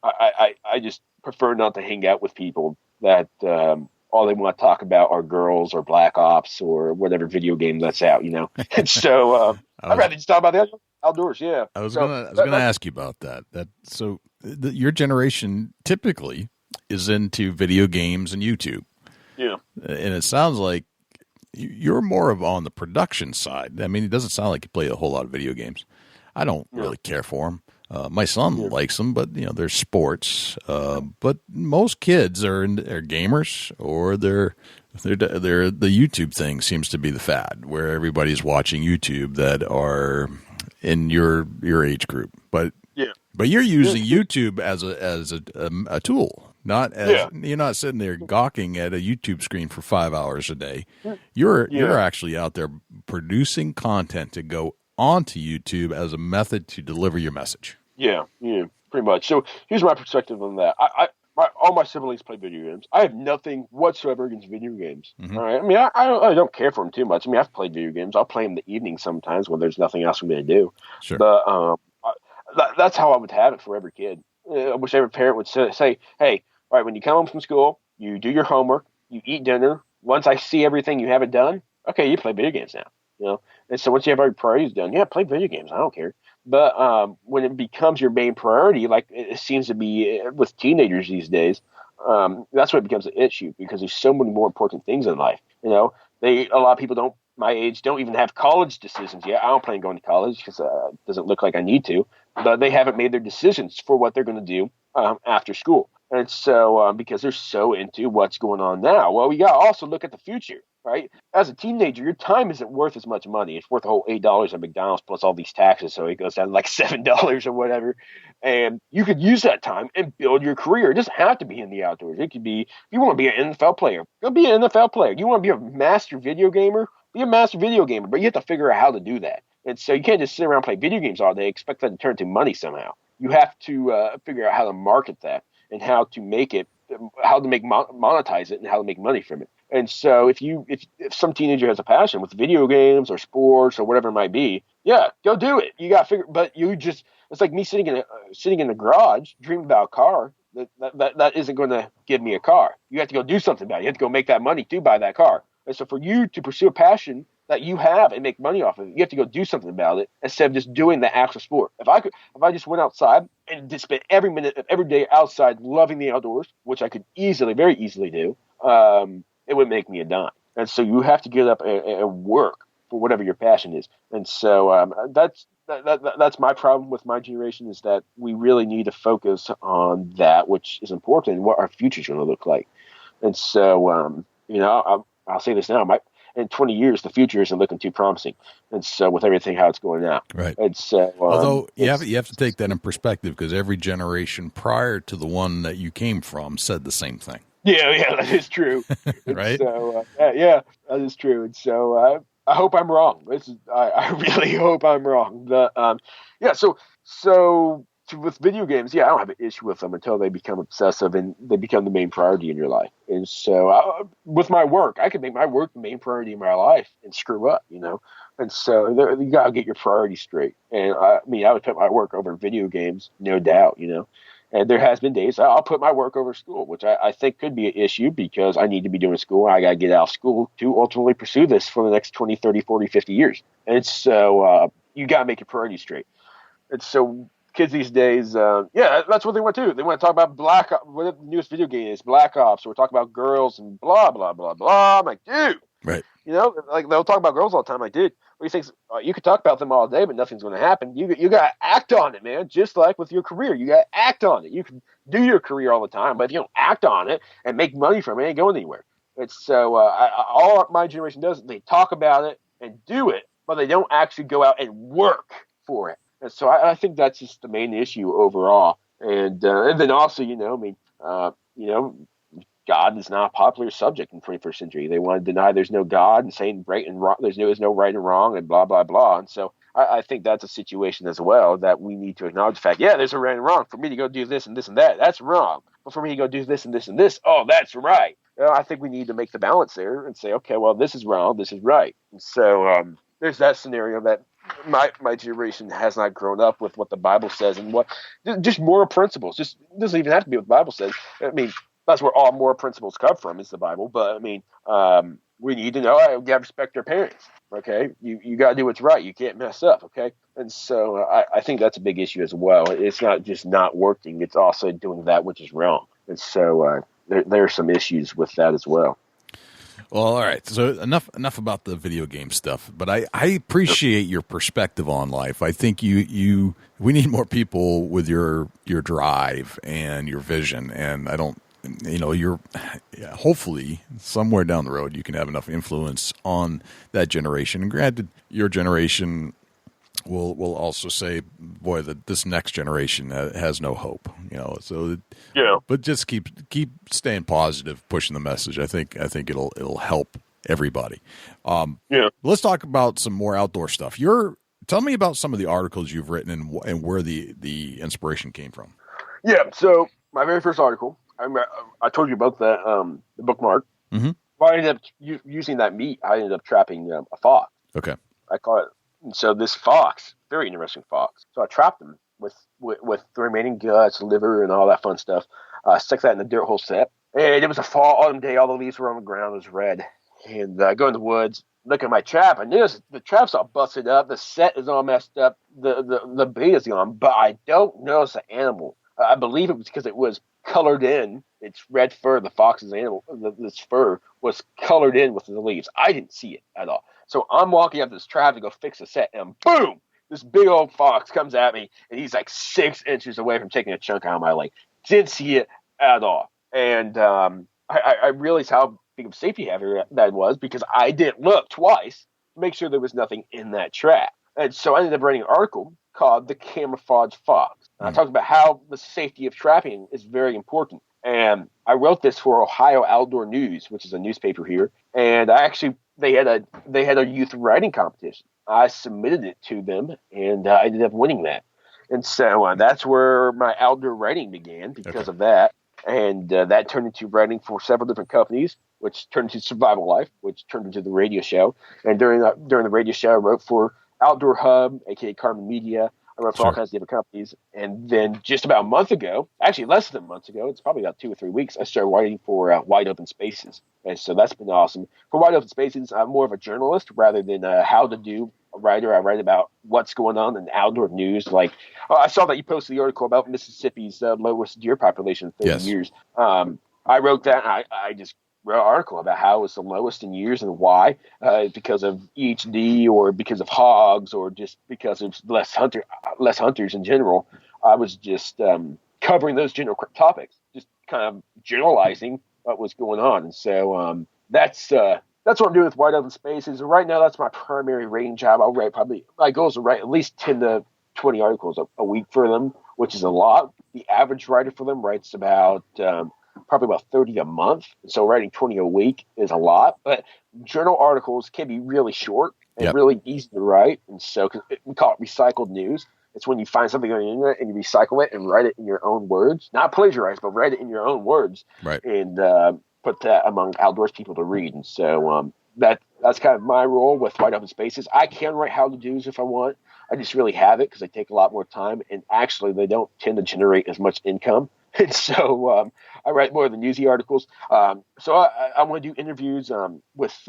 I just prefer not to hang out with people that all they want to talk about are girls or Black Ops or whatever video game that's out, And so I'd rather just talk about the outdoors. Yeah. I was gonna ask you about that. Your generation typically is into video games and YouTube. Yeah. And it sounds like you're more of on the production side. It doesn't sound like you play a whole lot of video games. I don't really care for them. My son likes them, but they're sports. But most kids are gamers, or they're the YouTube thing seems to be the fad, where everybody's watching YouTube that are in your age group. But you're using YouTube as a tool. You're not sitting there gawking at a YouTube screen for 5 hours a day. You're actually out there producing content to go onto YouTube as a method to deliver your message. Yeah, pretty much. So here's my perspective on that. All my siblings play video games. I have nothing whatsoever against video games. Mm-hmm. All right. I don't care for them too much. I've played video games. I'll play them in the evening sometimes when there's nothing else for me to do. Sure. But that's how I would have it for every kid. I wish every parent would say, hey, all right, when you come home from school, you do your homework, you eat dinner. Once I see everything you haven't done, okay, you play video games now. And so once you have all your priorities done, play video games. I don't care. But when it becomes your main priority, like it seems to be with teenagers these days, that's when it becomes an issue because there's so many more important things in life. A lot of people my age don't even have college decisions yet. I don't plan on going to college because it doesn't look like I need to, but they haven't made their decisions for what they're going to do after school. And so because they're so into what's going on now, well, we got to also look at the future, right? As a teenager, your time isn't worth as much money. It's worth a whole $8 at McDonald's plus all these taxes, so it goes down to like $7 or whatever. And you could use that time and build your career. It doesn't have to be in the outdoors. It could be, if you want to be an NFL player, go be an NFL player. You want to be a master video gamer, be a master video gamer, but you have to figure out how to do that. And so you can't just sit around and play video games all day, expect that to turn to money somehow. You have to figure out how to market that and how to monetize it and how to make money from it. And so if some teenager has a passion with video games or sports or whatever it might be, yeah, go do it. You got to figure, but it's like me sitting in the garage dreaming about a car. That isn't going to give me a car. You have to go do something about it. You have to go make that money to buy that car. And so for you to pursue a passion that you have and make money off of it, you have to go do something about it instead of just doing the actual sport. If I just went outside and just spent every minute of every day outside loving the outdoors, which I could very easily do, it would make me a dime. And so you have to get up and work for whatever your passion is. And so that's my problem with my generation, is that we really need to focus on that, which is important, and what our future is going to look like. And so, I'll say this now, in 20 years, the future isn't looking too promising. And so with everything, how it's going now. Right. And so, although you have to take that in perspective, because every generation prior to the one that you came from said the same thing. Yeah, that is true. Right. So, that is true. And so, I hope I'm wrong. I really hope I'm wrong. So with video games, I don't have an issue with them until they become obsessive and they become the main priority in your life. And so with my work, I could make my work the main priority in my life and screw up, And so you got to get your priorities straight. And I would put my work over video games, no doubt, And there has been days I'll put my work over school, which I think could be an issue because I need to be doing school. I got to get out of school to ultimately pursue this for the next 20, 30, 40, 50 years. And so you got to make your priorities straight. And so kids these days, that's what they want to do. They want to talk about Black Ops, what the newest video game is, Black Ops, or talk about girls and blah, blah, blah, blah. I'm like, dude. Right. Like they'll talk about girls all the time. Like, dude, what do you think? You could talk about them all day, but nothing's going to happen. You got to act on it, man. Just like with your career, you got to act on it. You can do your career all the time, but if you don't act on it and make money from it, it ain't going anywhere. It's so all my generation does is they talk about it and do it, but they don't actually go out and work for it. And so I think that's just the main issue overall. And then also, God is not a popular subject in the 21st century. They want to deny there's no God and saying right and wrong, there's no right and wrong and blah, blah, blah. And so I think that's a situation as well that we need to acknowledge the fact, there's a right and wrong. For me to go do this and this and that, that's wrong. But for me to go do this and this and this, oh, that's right. I think we need to make the balance there and say, okay, well, this is wrong, this is right. And so there's that scenario that my generation has not grown up with what the Bible says and what just moral principles. Just it doesn't even have to be what the Bible says. That's where all moral principles come from, is the Bible. But we need to know you got to respect our parents. Okay, you got to do what's right. You can't mess up. Okay, and so I think that's a big issue as well. It's not just not working; it's also doing that which is wrong. And so there are some issues with that as well. Well, all right. So enough about the video game stuff. But I appreciate your perspective on life. I think we need more people with your drive and your vision. And I don't. Hopefully somewhere down the road you can have enough influence on that generation. And granted, your generation will also say, boy, that this next generation has no hope. So but just keep staying positive, pushing the message. I think it'll help everybody. Let's talk about some more outdoor stuff. Tell me about some of the articles you've written and where the inspiration came from. Yeah. So my very first article, I told you about the bookmark. Mm-hmm. Well, I ended up using that meat. I ended up trapping a fox. Okay. I caught it. And so this fox, very interesting fox. So I trapped him with the remaining guts, liver, and all that fun stuff. Stuck that in the dirt hole set. And it was a fall autumn day. All the leaves were on the ground. It was red. and I go in the woods, look at my trap. I notice the trap's all busted up. The set is all messed up. The bait is gone, but I don't notice the animal. I believe it was because it was colored in. Its red fur, the fox's animal, this fur was colored in with the leaves. I didn't see it at all. So I'm walking up this trap to go fix the set, and boom! This big old fox comes at me, and he's like 6 inches away from taking a chunk out of my leg. Didn't see it at all. And I realized how big of a safety hazard that was because I didn't look twice to make sure there was nothing in that trap. And so I ended up writing an article called The Camouflage Fox. And I talked about how the safety of trapping is very important. And I wrote this for Ohio Outdoor News, which is a newspaper here. And they had a youth writing competition. I submitted it to them, and I ended up winning that. And so that's where my outdoor writing began because of that. And that turned into writing for several different companies, which turned into Survival Life, which turned into the radio show. And during the radio show, I wrote for Outdoor Hub, a.k.a. Carmen Media. I wrote for all kinds of different companies. And then just about a month ago, actually less than a month ago, it's probably about 2 or 3 weeks, I started writing for Wide Open Spaces. And so that's been awesome. For Wide Open Spaces, I'm more of a journalist rather than how-to-do writer. I write about what's going on in outdoor news. Like, I saw that you posted the article about Mississippi's lowest deer population in 30 years. I wrote that, and I just wrote an article about how it was the lowest in years and why, because of EHD or because of hogs or just because of less hunters in general. I was just covering those general topics, just kind of generalizing what was going on. And so that's what I'm doing with Wide Open Spaces. Right now, that's my primary writing job. I'll write my goal is to write at least 10 to 20 articles a week for them, which is a lot. The average writer for them writes about probably about 30 a month. So writing 20 a week is a lot. But journal articles can be really short and really easy to write. And so we call it recycled news. It's when you find something on the internet and you recycle it and write it in your own words. Not plagiarize, but write it in your own words. Right. And put that among outdoors people to read. And so that's kind of my role with Wide Open Spaces. I can write how-to-dos if I want. I just really have it because they take a lot more time. And actually, they don't tend to generate as much income. And so I write more of the newsy articles. So I want to do interviews with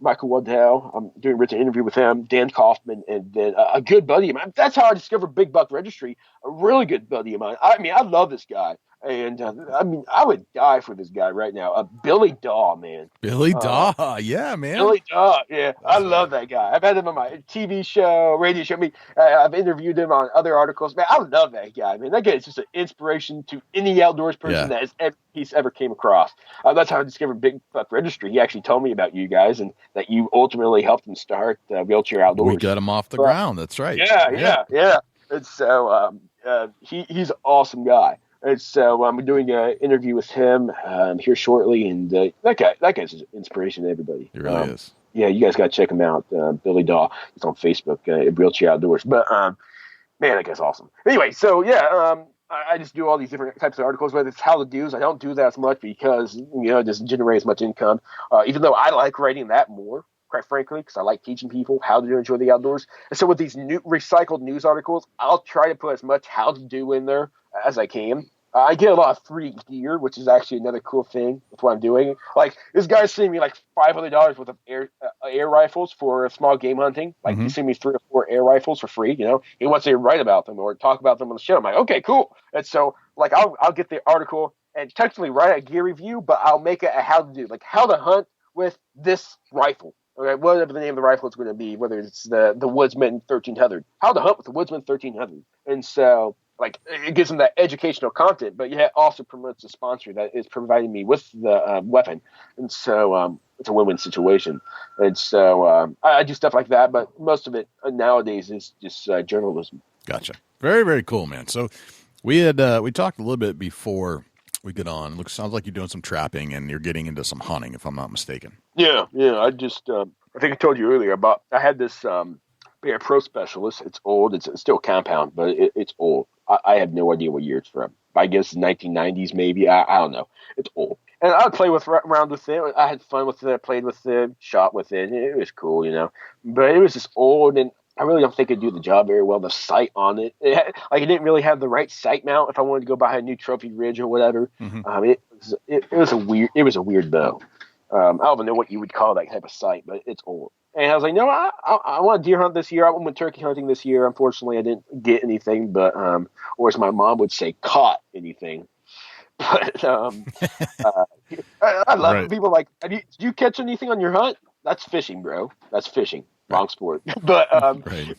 Michael Waddell. I'm doing a written interview with him, Dan Coffman, and then a good buddy of mine. That's how I discovered Big Buck Registry, a really good buddy of mine. I mean, I love this guy. And, I would die for this guy right now. Billy Daw, man. Billy Daw, yeah, man. Billy Daw, yeah. I love that guy. I've had him on my TV show, radio show. I mean, I've interviewed him on other articles. Man, I love that guy, man. That guy is just an inspiration to any outdoors person that he's ever came across. That's how I discovered Big Buck Registry. He actually told me about you guys and that you ultimately helped him start Wheelchair Outdoors. We got him off the ground. That's right. Yeah. And so he's an awesome guy. And so I'm doing an interview with him here shortly, and that guy's an inspiration to everybody. He really is. Yeah, you guys got to check him out. Billy Daw. It's on Facebook, Wheelchair Outdoors. But man, that guy's awesome. Anyway, so I just do all these different types of articles, whether it's how-to-dos. I don't do that as much because it doesn't generate as much income. Even though I like writing that more, quite frankly, because I like teaching people how to enjoy the outdoors. And so with these new recycled news articles, I'll try to put as much how-to-do in there as I can. I get a lot of free gear, which is actually another cool thing with what I'm doing. Like, this guy's sending me like $500 worth of air rifles for small game hunting. Like, he's sending me 3 or 4 air rifles for free. He wants to write about them or talk about them on the show. I'm like, okay, cool. And so, like, I'll get the article and technically write a gear review, but I'll make it a how-to-do, like how to hunt with this rifle. Okay, whatever the name of the rifle is going to be, whether it's the Woodsman 1300. How to hunt with the Woodsman 1300. And so, like, it gives them that educational content, but it also promotes the sponsor that is providing me with the weapon. And so it's a win-win situation. And so I do stuff like that, but most of it nowadays is just journalism. Gotcha. Very, very cool, man. So we talked a little bit before we get on. Sounds like you're doing some trapping and you're getting into some hunting, if I'm not mistaken. Yeah. I just I think I told you earlier about I had this Bear Pro Specialist. It's old. It's still compound, but it's old. I have no idea what year it's from. I guess 1990s maybe. I don't know. It's old. And I would play around with it. I had fun with it. I played with it, shot with it. It was cool, But it was just old, and I really don't think it'd do the job very well. The sight on it, it didn't really have the right sight mount if I wanted to go buy a new trophy ridge or whatever. It was a weird bow. I don't even know what you would call that type of site, but it's old. And I was like, no, I want to deer hunt this year. I went turkey hunting this year. Unfortunately, I didn't get anything, but or as my mom would say, caught anything. But I love people like, did you catch anything on your hunt? That's fishing, bro. That's fishing. Wrong sport. But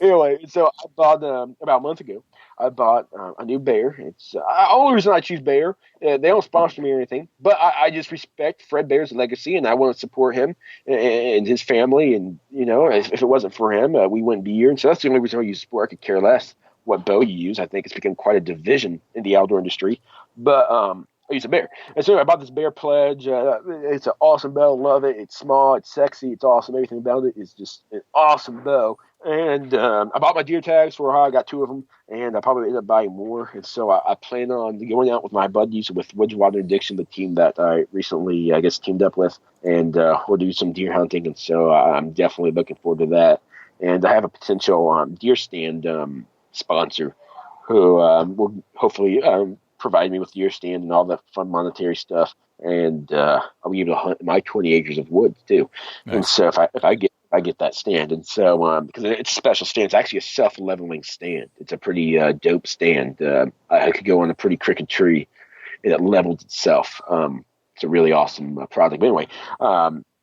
anyway, so I bought about a month ago. I bought a new bear. It's the only reason I choose bear. They don't sponsor me or anything, but I just respect Fred Bear's legacy, and I want to support him and his family. And if it wasn't for him, we wouldn't be here. And so that's the only reason I use sport. I could care less what bow you use. I think it's become quite a division in the outdoor industry. But I use a bear. And so I bought this Bear Pledge. It's an awesome bow. Love it. It's small. It's sexy. It's awesome. Everything about it is just an awesome bow. And I bought my deer tags for I got 2 of them, and I probably end up buying more. And so I plan on going out with my buddies with Wedgewater Addiction, the team that I recently, teamed up with, and we'll do some deer hunting. And so I'm definitely looking forward to that. And I have a potential deer stand sponsor who will hopefully provide me with deer stand and all the fun monetary stuff. And I'll be able to hunt my 20 acres of woods too. Nice. And so if I get that stand. And so, because it's a special stand, it's actually a self-leveling stand. It's a pretty dope stand. I could go on a pretty crooked tree and it levels itself. It's a really awesome product. But anyway,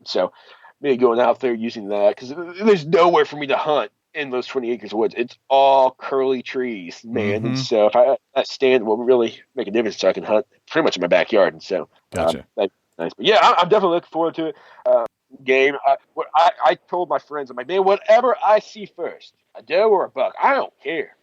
so maybe going out there using that, because there's nowhere for me to hunt in those 20 acres of woods. It's all curly trees, man. Mm-hmm. And so if that stand will really make a difference, so I can hunt pretty much in my backyard. And so, gotcha. That's nice. But yeah, I'm definitely looking forward to it. Game. I told my friends, I'm like, man, whatever I see first, a doe or a buck, I don't care.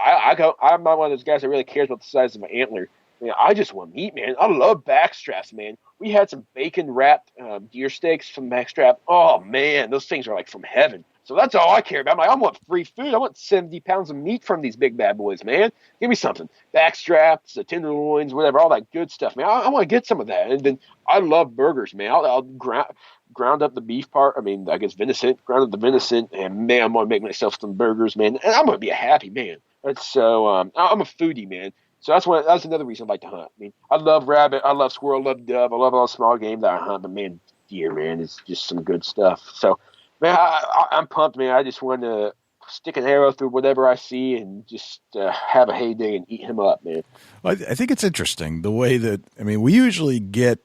I'm not one of those guys that really cares about the size of my antler. Man, I just want meat, man. I love backstraps, man. We had some bacon wrapped deer steaks from backstrap. Oh man, those things are like from heaven. So that's all I care about. I'm like, I want free food. I want 70 pounds of meat from these big bad boys, man. Give me something. Backstraps, the tenderloins, whatever, all that good stuff, man. I want to get some of that. And then I love burgers, man. I'll ground up the beef part. Venison. Ground up the venison, and man, I'm going to make myself some burgers, man. And I'm going to be a happy man. And so I'm a foodie, man. So that's another reason I like to hunt. I mean, I love rabbit, I love squirrel, I love dove, I love all the small game that I hunt. But man, deer, man, is just some good stuff. So. Man, I'm pumped, man. I just want to stick an arrow through whatever I see and just have a heyday and eat him up, man. Well, I think it's interesting the way that, we usually get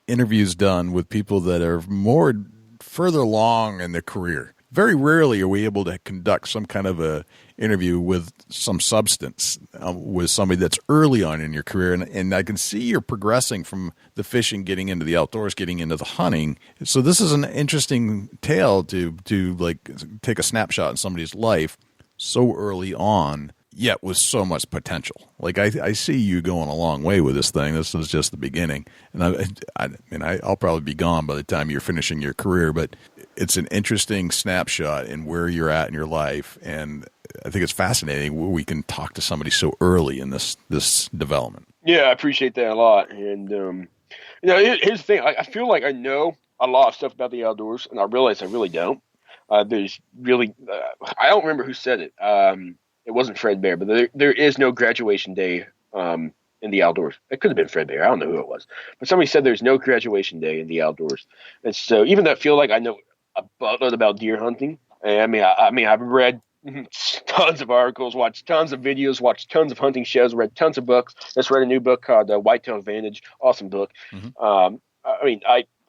interviews done with people that are further along in their career. Very rarely are we able to conduct some kind of a interview with some substance with somebody that's early on in your career. And I can see you're progressing from the fishing, getting into the outdoors, getting into the hunting. So this is an interesting tale to like take a snapshot in somebody's life so early on, yet with so much potential. Like I see you going a long way with this thing. This is just the beginning. And I'll probably be gone by the time you're finishing your career, but it's an interesting snapshot in where you're at in your life, and I think it's fascinating where we can talk to somebody so early in this development. Yeah, I appreciate that a lot. And here's the thing: I feel like I know a lot of stuff about the outdoors, and I realize I really don't. There's really, I don't remember who said it. It wasn't Fred Bear, but there is no graduation day in the outdoors. It could have been Fred Bear. I don't know who it was, but somebody said there's no graduation day in the outdoors. And so even though I feel like I know a buttload about deer hunting, I've read tons of articles, watched tons of videos, watched tons of hunting shows, read tons of books. Just read a new book called Whitetail Advantage. Awesome book. Mm-hmm.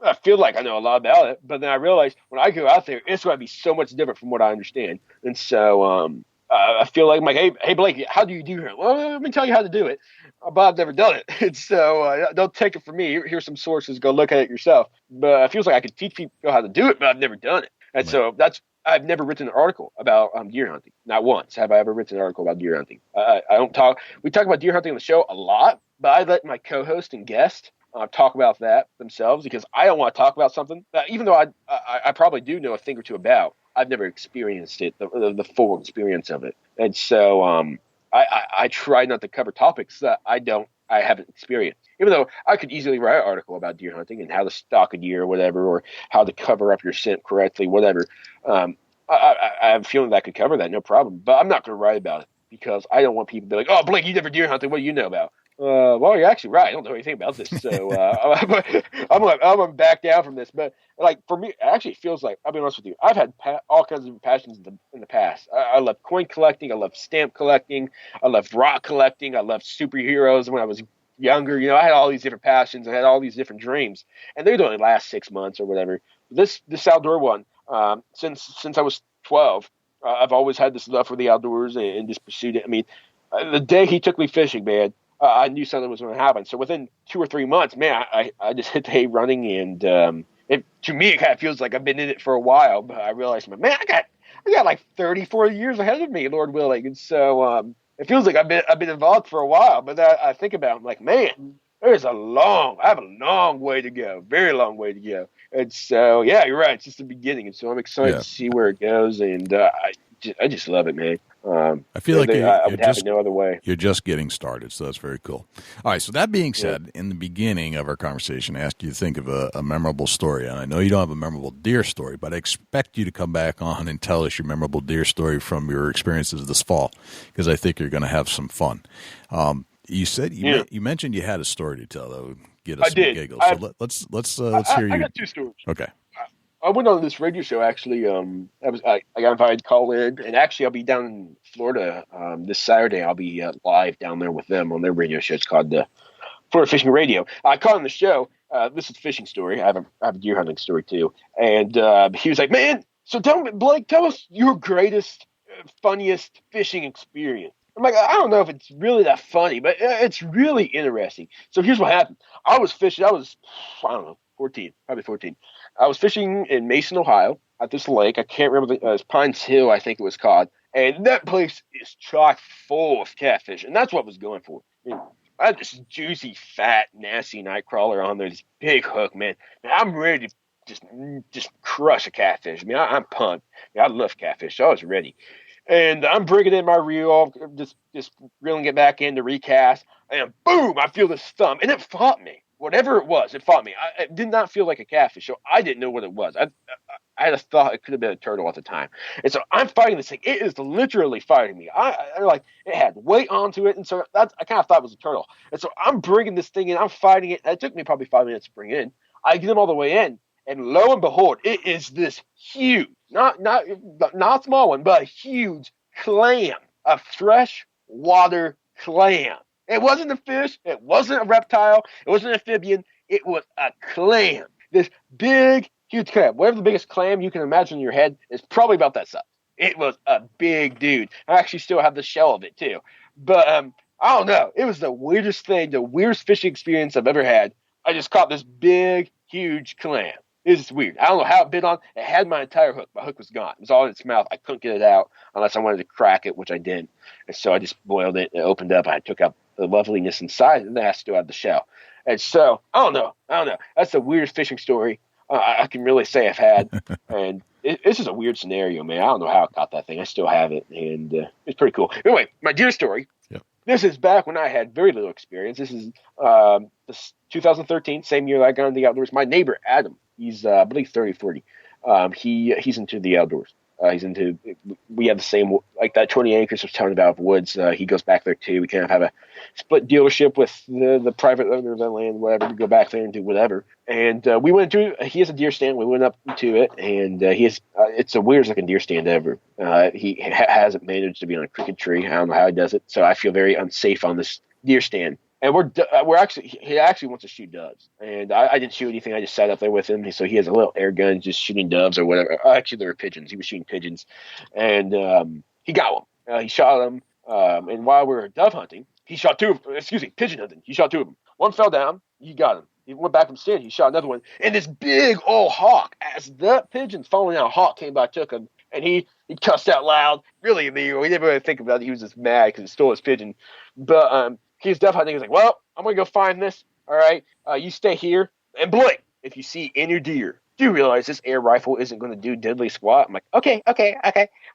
I feel like I know a lot about it, but then I realized when I go out there, it's going to be so much different from what I understand. And so I feel like I'm like, hey, Blake, how do you do it? Well, let me tell you how to do it, but I've never done it. And so don't take it from me. Here's some sources. Go look at it yourself. But it feels like I could teach people how to do it, but I've never done it. And so I've never written an article about deer hunting. Not once have I ever written an article about deer hunting. We talk about deer hunting on the show a lot, but I let my co-host and guest talk about that themselves, because I don't want to talk about something that, even though I probably do know a thing or two about, I've never experienced it, the full experience of it. And so I try not to cover topics that I haven't experienced. Even though I could easily write an article about deer hunting and how to stalk a deer or whatever, or how to cover up your scent correctly, whatever. I have a feeling that I could cover that, no problem. But I'm not going to write about it, because I don't want people to be like, oh, Blake, you never deer hunted. What do you know about? Well, you're actually right. I don't know anything about this, so I'm gonna back down from this. But like for me, it actually feels like, I'll be honest with you, I've had all kinds of passions in the past. I love coin collecting. I love stamp collecting. I love rock collecting. I love superheroes. When I was younger, I had all these different passions. I had all these different dreams, and they'd only last 6 months or whatever. This outdoor one, since I was 12, I've always had this love for the outdoors and just pursued it. I mean, the day he took me fishing, man, I knew something was going to happen. So within 2 or 3 months, man, I just hit the hay running, and to me, it kind of feels like I've been in it for a while. But I realized, man, I got like 34 years ahead of me, Lord willing, and so it feels like I've been involved for a while. But I think about it, I'm like, man, I have a long way to go, very long way to go. And so, yeah, you're right. It's just the beginning, and so I'm excited to see where it goes, and I just love it, man. I feel like I would have it no other way. You're just getting started, so that's very cool. All right, so that being said, in the beginning of our conversation, I asked you to think of a memorable story, and I know you don't have a memorable deer story, but I expect you to come back on and tell us your memorable deer story from your experiences this fall, because I think you're going to have some fun. You said you mentioned you had a story to tell that would get us some giggles. So let's hear you. I got 2 stories. Okay. I went on this radio show, actually. I got invited to call in, and actually I'll be down in Florida this Saturday. I'll be live down there with them on their radio show. It's called the Florida Fishing Radio. I called on the show. This is a fishing story. I have a deer hunting story too. And he was like, man, so Blake, tell us your greatest, funniest fishing experience. I'm like, I don't know if it's really that funny, but it's really interesting. So here's what happened. I was fishing. I don't know, 14, probably 14. I was fishing in Mason, Ohio, at this lake. I can't remember it's Pines Hill, I think it was called. And that place is chock full of catfish, and that's what I was going for. I mean, I had this juicy, fat, nasty night crawler on there, this big hook, man. I'm ready to just crush a catfish. I mean, I'm pumped. I love catfish, so I was ready. And I'm bringing in my reel, just reeling it back in to recast, and boom, I feel this thumb, and it fought me. Whatever it was, it fought me. It did not feel like a catfish, so I didn't know what it was. I had a thought it could have been a turtle at the time. And so I'm fighting this thing. It is literally fighting me. I like, it had weight onto it, and so I kind of thought it was a turtle. And so I'm bringing this thing in. I'm fighting it. It took me probably 5 minutes to bring it in. I get him all the way in, and lo and behold, it is this huge, not small one, but a huge clam, a freshwater clam. It wasn't a fish. It wasn't a reptile. It wasn't an amphibian. It was a clam. This big, huge clam. Whatever the biggest clam you can imagine in your head is probably about that size. It was a big dude. I actually still have the shell of it too. But I don't know. It was the weirdest thing, the weirdest fishing experience I've ever had. I just caught this big, huge clam. It was weird. I don't know how it bit on. It had my entire hook. My hook was gone. It was all in its mouth. I couldn't get it out unless I wanted to crack it, which I didn't. And so I just boiled it and it opened up. I took out the loveliness inside, and then I still had the shell. And so I don't know. That's the weirdest fishing story I can really say I've had. And it's just a weird scenario, man. I don't know how I caught that thing. I still have it, and it's pretty cool. Anyway, my deer story. Yep. This is back when I had very little experience. This is 2013, same year that I got into the outdoors. My neighbor, Adam, he's, I believe, 30, 40. He's into the outdoors. We have the same, like that 20 acres I was telling about of woods. He goes back there too. We kind of have a split dealership with the private owner of that land, whatever. We go back there and do whatever. And we went to, he has a deer stand. We went up to it, and it's the weirdest looking deer stand ever. He hasn't managed to be on a crooked tree. I don't know how he does it. So I feel very unsafe on this deer stand. And he actually wants to shoot doves. And I didn't shoot anything. I just sat up there with him. So he has a little air gun just shooting doves or whatever. Actually, there were pigeons. He was shooting pigeons. And he got one. He shot them. And while we were dove hunting, he shot pigeon hunting. He shot 2 of them. One fell down. He got him. He went back from stand. He shot another one. And this big old hawk, as the pigeon's falling out, hawk came by, took him. And he cussed out loud. Really, we didn't really think about it. He was just mad because he stole his pigeon. But he's dove hunting. He's like, well, I'm going to go find this. All right. You stay here. And Blake, if you see any deer, do you realize this air rifle isn't going to do diddly squat? I'm like, okay.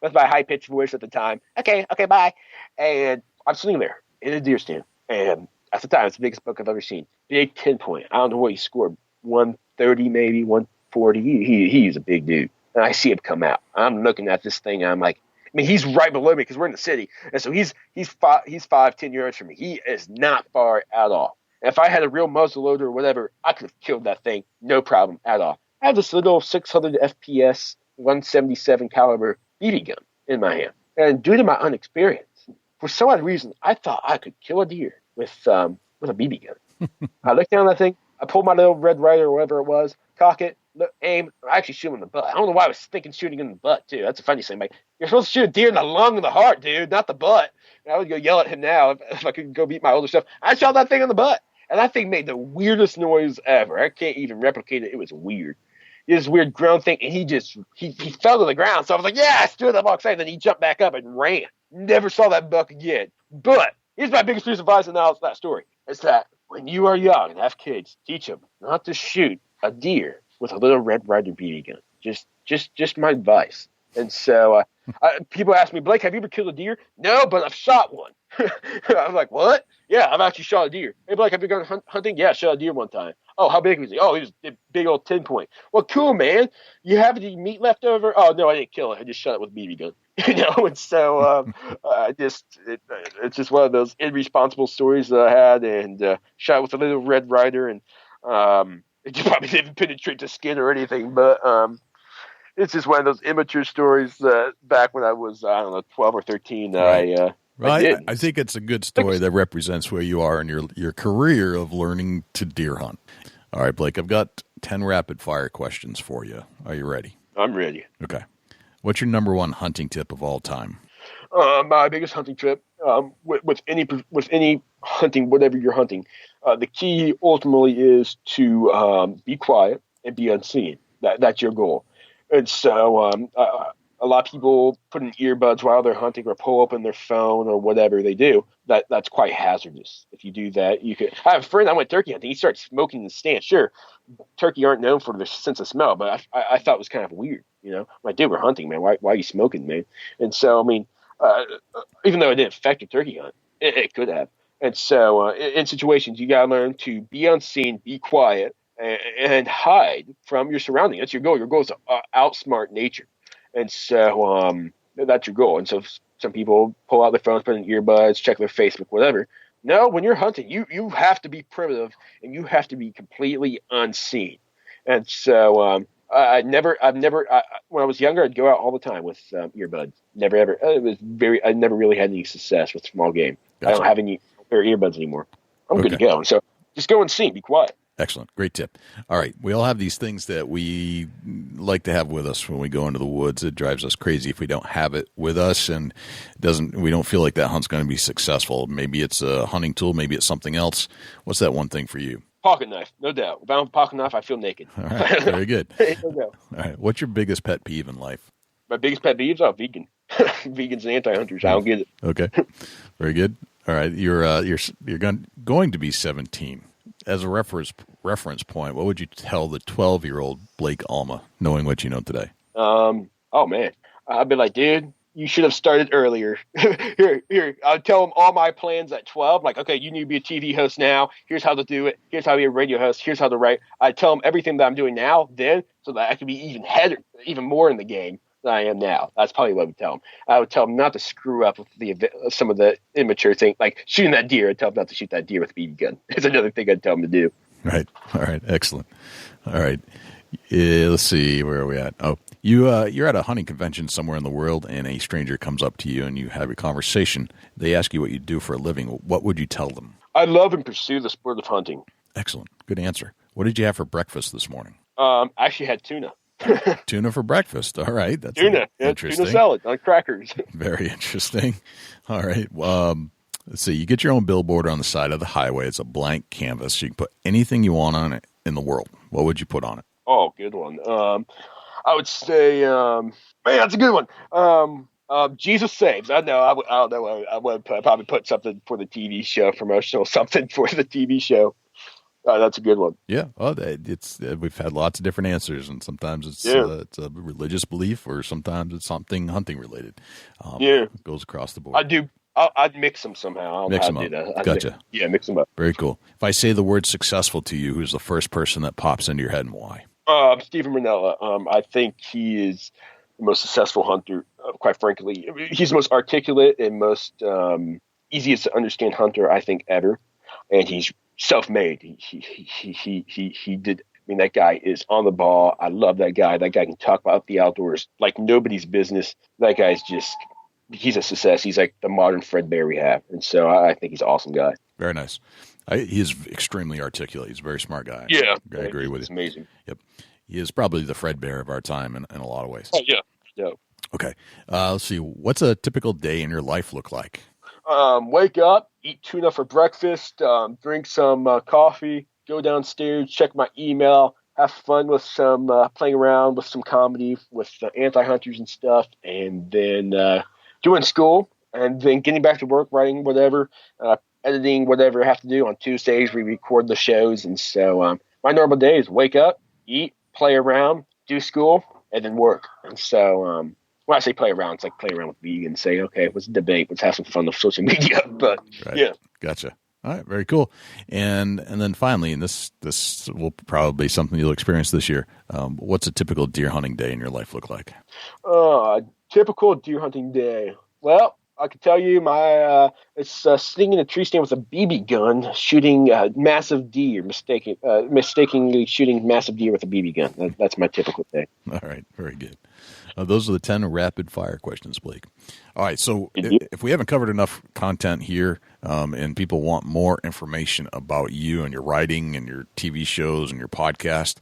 With my high-pitched voice at the time. Okay, bye. And I'm sitting there in a deer stand. And at the time, it's the biggest buck I've ever seen. Big 10-point. I don't know what he scored. 130, maybe 140. He's a big dude. And I see him come out. I'm looking at this thing. And I'm like, mean, he's right below me because we're in the city, and so he's 5-10 yards from me. He is not far at all. And if I had a real muzzle loader or whatever, I could have killed that thing, no problem at all. I have this little 600 FPS 177 caliber BB gun in my hand, and due to my inexperience, for some odd reason, I thought I could kill a deer with a BB gun. I looked down that thing, I pulled my little Red Ryder or whatever it was, cock it, look, aim, I actually shoot him in the butt. I don't know why I was thinking shooting in the butt, too. That's a funny thing. Like, you're supposed to shoot a deer in the lung and the heart, dude, not the butt. And I would go yell at him now if I could go beat my older stuff. I shot that thing in the butt, and that thing made the weirdest noise ever. I can't even replicate it. It was weird. This weird ground thing, and he fell to the ground. So I was like, yeah, I stood up all excited. Then he jumped back up and ran. Never saw that buck again. But here's my biggest piece of advice in that story. It's that when you are young and have kids, teach them not to shoot a deer with a little Red Ryder BB gun. Just my advice. And so people ask me, Blake, have you ever killed a deer? No, but I've shot one. I'm like, what? Yeah, I've actually shot a deer. Hey, Blake, have you gone hunting? Yeah, I shot a deer one time. Oh, how big was he? Oh, he was a big old 10-point. Well, cool, man. You have any meat left over? Oh, no, I didn't kill it. I just shot it with a BB gun. And so it's just one of those irresponsible stories that I had, and shot with a little Red Ryder, and it probably didn't penetrate the skin or anything, but it's just one of those immature stories back when I was, 12 or 13. Right. I think it's a good story that represents where you are in your career of learning to deer hunt. All right, Blake, I've got 10 rapid-fire questions for you. Are you ready? I'm ready. Okay. What's your number one hunting tip of all time? My biggest hunting trip, with any hunting, whatever you're hunting, the key ultimately is to be quiet and be unseen. That's your goal. And so a lot of people put in earbuds while they're hunting or pull open their phone or whatever they do. That's quite hazardous. If you do that, you could. I have a friend that went turkey hunting. He started smoking in the stand. Sure, turkey aren't known for their sense of smell, but I thought it was kind of weird. I'm like, dude, we're hunting, man. Why are you smoking, man? And so, I mean, even though it didn't affect your turkey hunt, it could have. And so in situations, you got to learn to be unseen, be quiet, and hide from your surroundings. That's your goal. Your goal is to outsmart nature. And so that's your goal. And so some people pull out their phones, put in earbuds, check their Facebook, whatever. No, when you're hunting, you have to be primitive and you have to be completely unseen. And so when I was younger, I'd go out all the time with earbuds. Never ever. I never really had any success with small game. Gotcha. I don't have any earbuds anymore. I'm good to go. So just go and see. Be quiet. Excellent. Great tip. All right. We all have these things that we like to have with us when we go into the woods. It drives us crazy if we don't have it with us, and we don't feel like that hunt's going to be successful. Maybe it's a hunting tool. Maybe it's something else. What's that one thing for you? Pocket knife, no doubt. If I don't have a pocket knife, I feel naked. All right. Very good. No doubt. All right. What's your biggest pet peeve in life? My biggest pet peeves are vegan. Vegans and anti-hunters. I don't get it. Okay. Very good. All right. You're going to be 17. As a reference point, what would you tell the 12-year-old Blake Alma, knowing what you know today? Oh man, I'd be like, dude, you should have started earlier. Here, I'd tell him all my plans at 12. Like, okay, you need to be a TV host now. Here's how to do it. Here's how to be a radio host. Here's how to write. I'd tell him everything that I'm doing now, then, so that I could be even more in the game than I am now. That's probably what I would tell him. I would tell him not to screw up with some of the immature things, like shooting that deer. I'd tell him not to shoot that deer with a BB gun. It's another thing I'd tell him to do. Right. All right. Excellent. All right. Let's see. Where are we at? Oh, you're at a hunting convention somewhere in the world, and a stranger comes up to you, and you have a conversation. They ask you what you do for a living. What would you tell them? I love and pursue the sport of hunting. Excellent. Good answer. What did you have for breakfast this morning? I actually had tuna. Tuna for breakfast. All right. That's tuna. Interesting. Tuna salad on crackers. Very interesting. All right. Let's see. You get your own billboard on the side of the highway. It's a blank canvas. You can put anything you want on it in the world. What would you put on it? Oh, good one. I would say, man, that's a good one. Jesus Saves. I know. I don't know. I would probably put something for the TV show, promotional something for the TV show. That's a good one. Yeah. Oh, we've had lots of different answers, and sometimes it's a religious belief, or sometimes it's something hunting related. It goes across the board. I'd mix them somehow. Mix them up. Gotcha. Mix them up. Very cool. If I say the word successful to you, who's the first person that pops into your head and why? Stephen Manella. I think he is most successful hunter, quite frankly. He's the most articulate and most easiest to understand hunter, I think, ever. And he's self-made. He did. I mean, that guy is on the ball. I love that guy. That guy can talk about the outdoors like nobody's business. That guy's he's a success. He's like the modern Fred Bear we have. And so I think he's an awesome guy. Very nice. He is extremely articulate. He's a very smart guy. Yeah. I agree with you. It's amazing. Yep. He is probably the Fred Bear of our time in a lot of ways. Oh, yeah. Yeah. Okay. Let's see. What's a typical day in your life look like? Wake up, eat tuna for breakfast, drink some coffee, go downstairs, check my email, have fun with some playing around with some comedy with anti-hunters and stuff, and then doing school, and then getting back to work, writing whatever, editing whatever I have to do. On Tuesdays, we record the shows, and so my normal day is wake up, eat, play around, do school, and then work. And so when I say play around, it's like play around with me and say, okay, let's debate, let's have some fun on social media. But right. Yeah. Gotcha. All right, very cool. And then finally, and this will probably be something you'll experience this year. What's a typical deer hunting day in your life look like? Typical deer hunting day. Well, I can tell you it's sitting in a tree stand with a BB gun, shooting massive deer, mistakenly shooting massive deer with a BB gun. That's my typical day. All right, very good. Those are the 10 rapid fire questions, Blake. All right, so if we haven't covered enough content here, and people want more information about you and your writing and your TV shows and your podcast,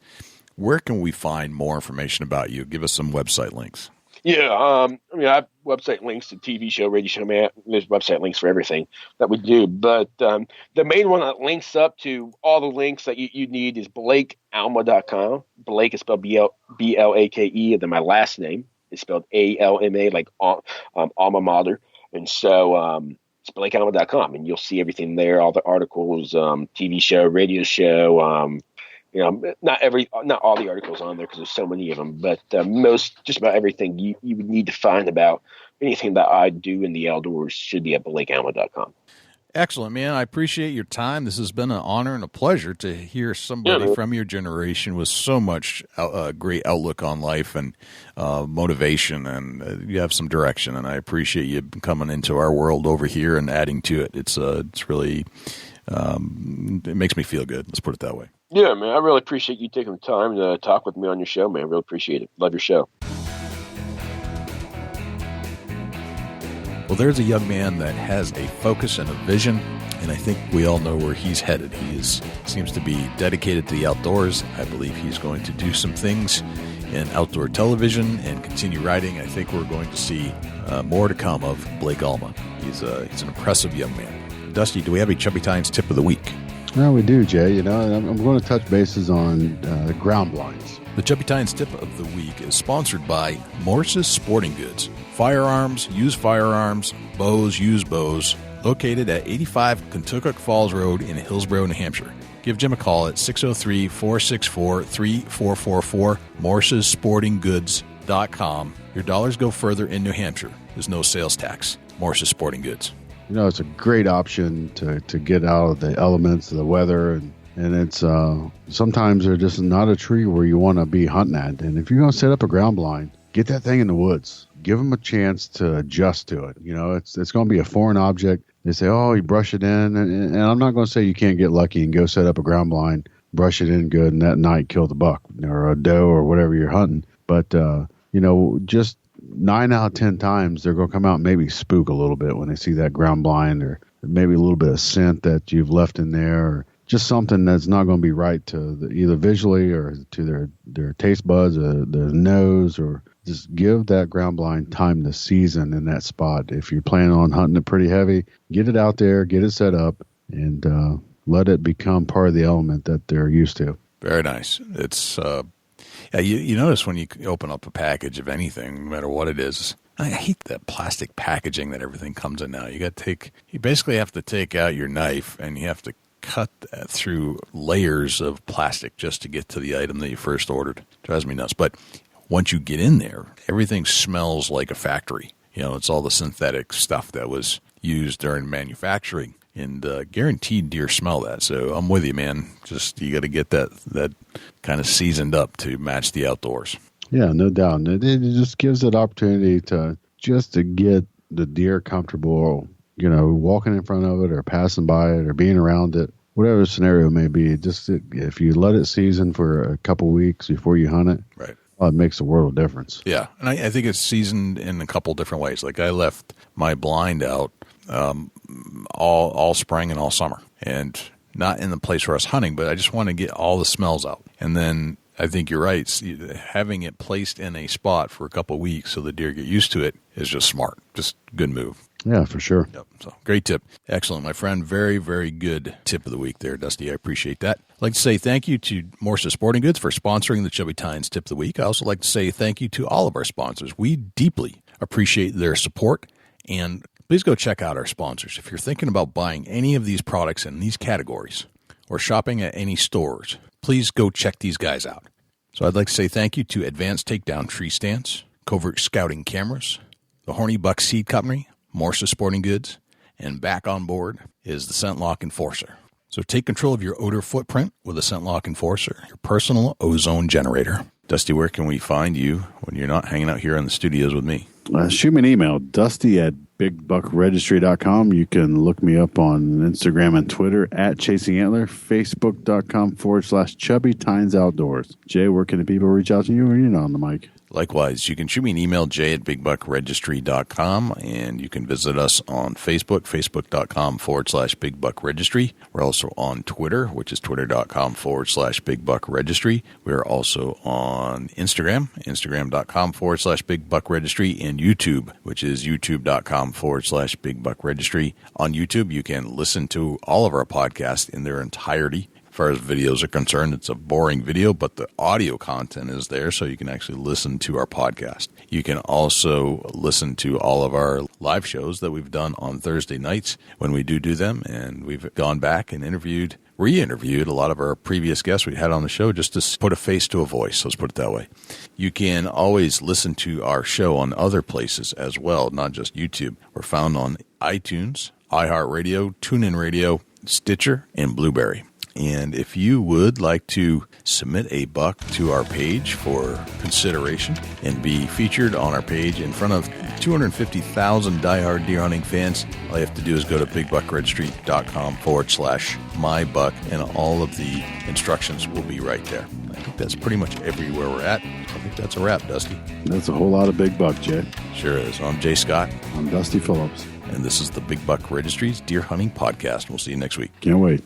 where can we find more information about you? Give us some website links. Yeah, I have website links to TV show, radio show, man. There's website links for everything that we do. But the main one that links up to all the links that you need is BlakeAlma.com. Blake is spelled B-L-A-K-E, and then my last name is spelled A-L-M-A, like alma mater. And so it's BlakeAlma.com, and you'll see everything there, all the articles, TV show, radio show, not all the articles on there because there's so many of them, but just about everything you would need to find about anything that I do in the outdoors should be at BlakeAlma.com. Excellent, man. I appreciate your time. This has been an honor and a pleasure to hear somebody from your generation with so much great outlook on life and motivation, and you have some direction, and I appreciate you coming into our world over here and adding to it. It's really it makes me feel good. Let's put it that way. Yeah, man, I really appreciate you taking the time to talk with me on your show, man. I really appreciate it. Love your show. Well, there's a young man that has a focus and a vision, and I think we all know where he's headed. He seems to be dedicated to the outdoors. I believe he's going to do some things in outdoor television and continue writing. I think we're going to see more to come of Blake Alma. He's an impressive young man. Dusty, do we have a Chubby Tines tip of the week? No, we do, Jay. I'm going to touch bases on ground blinds. The Chubby Tines tip of the week is sponsored by Morse's Sporting Goods. Firearms, used firearms, bows, used bows, located at 85 Kentucky Falls Road in Hillsborough, New Hampshire. Give Jim a call at 603-464-3444, morsessportinggoods.com. Your dollars go further in New Hampshire. There's no sales tax. Morse's Sporting Goods. It's a great option to get out of the elements of the weather, and it's sometimes there's just not a tree where you want to be hunting at. And if you're going to set up a ground blind, get that thing in the woods. Give them a chance to adjust to it. It's going to be a foreign object. They say, oh, you brush it in, and I'm not going to say you can't get lucky and go set up a ground blind, brush it in good, and that night kill the buck or a doe or whatever you're hunting. But just 9 out of 10 times they're going to come out and maybe spook a little bit when they see that ground blind, or maybe a little bit of scent that you've left in there, or just something that's not going to be right to either visually or to their taste buds or their nose. Or just give that ground blind time to season in that spot. If you're planning on hunting it pretty heavy, get it out there, get it set up, and let it become part of the element that they're used to. Very nice. It's you notice when you open up a package of anything, no matter what it is. I hate that plastic packaging that everything comes in now. You basically have to take out your knife and you have to cut that through layers of plastic just to get to the item that you first ordered. It drives me nuts. But once you get in there, everything smells like a factory. It's all the synthetic stuff that was used during manufacturing, and guaranteed deer smell that. So I'm with you, man. Just you got to get that kind of seasoned up to match the outdoors. Yeah, no doubt. And it just gives it opportunity to get the deer comfortable, walking in front of it or passing by it or being around it, whatever the scenario may be. If you let it season for a couple weeks before you hunt it, right, it makes a world of difference. Yeah, and I think it's seasoned in a couple different ways. Like I left my blind out all spring and all summer, and not in the place where I was hunting, but I just want to get all the smells out. And then I think you're right. Having it placed in a spot for a couple of weeks so the deer get used to it is just smart. Just good move. Yeah, for sure. Yep. So great tip. Excellent, my friend. Very, very good tip of the week there, Dusty. I appreciate that. I'd like to say thank you to Morse's Sporting Goods for sponsoring the Chubby Tines tip of the week. I also like to say thank you to all of our sponsors. We deeply appreciate their support, and please go check out our sponsors. If you're thinking about buying any of these products in these categories or shopping at any stores, please go check these guys out. So I'd like to say thank you to Advanced Takedown Tree Stands, Covert Scouting Cameras, the Horny Buck Seed Company, Morse's Sporting Goods, and back on board is the Scent Lock Enforcer. So take control of your odor footprint with the Scent Lock Enforcer, your personal ozone generator. Dusty, where can we find you when you're not hanging out here in the studios with me? Shoot me an email, dusty@bigbuckregistry.com. You can look me up on Instagram and Twitter @ChasingAntler, Facebook.com/Chubby Tines Outdoors. Jay, where can the people reach out to you when you're not on the mic? Likewise, you can shoot me an email, jay@bigbuckregistry.com, and you can visit us on Facebook, facebook.com/bigbuckregistry. We're also on Twitter, which is twitter.com/bigbuckregistry. We're also on Instagram, instagram.com/bigbuckregistry, and YouTube, which is youtube.com/bigbuckregistry. On YouTube, you can listen to all of our podcasts in their entirety. As far as videos are concerned, it's a boring video, but the audio content is there, so you can actually listen to our podcast. You can also listen to all of our live shows that we've done on Thursday nights when we do them, and we've gone back and re-interviewed a lot of our previous guests we had on the show just to put a face to a voice, let's put it that way. You can always listen to our show on other places as well, not just YouTube. We're found on iTunes, iHeartRadio, TuneIn Radio, Stitcher, and Blueberry. And if you would like to submit a buck to our page for consideration and be featured on our page in front of 250,000 diehard deer hunting fans, all you have to do is go to bigbuckregistry.com/mybuck, and all of the instructions will be right there. I think that's pretty much everywhere we're at. I think that's a wrap, Dusty. That's a whole lot of big buck, Jay. Sure is. I'm Jay Scott. I'm Dusty Phillips. And this is the Big Buck Registry's Deer Hunting Podcast. We'll see you next week. Can't wait.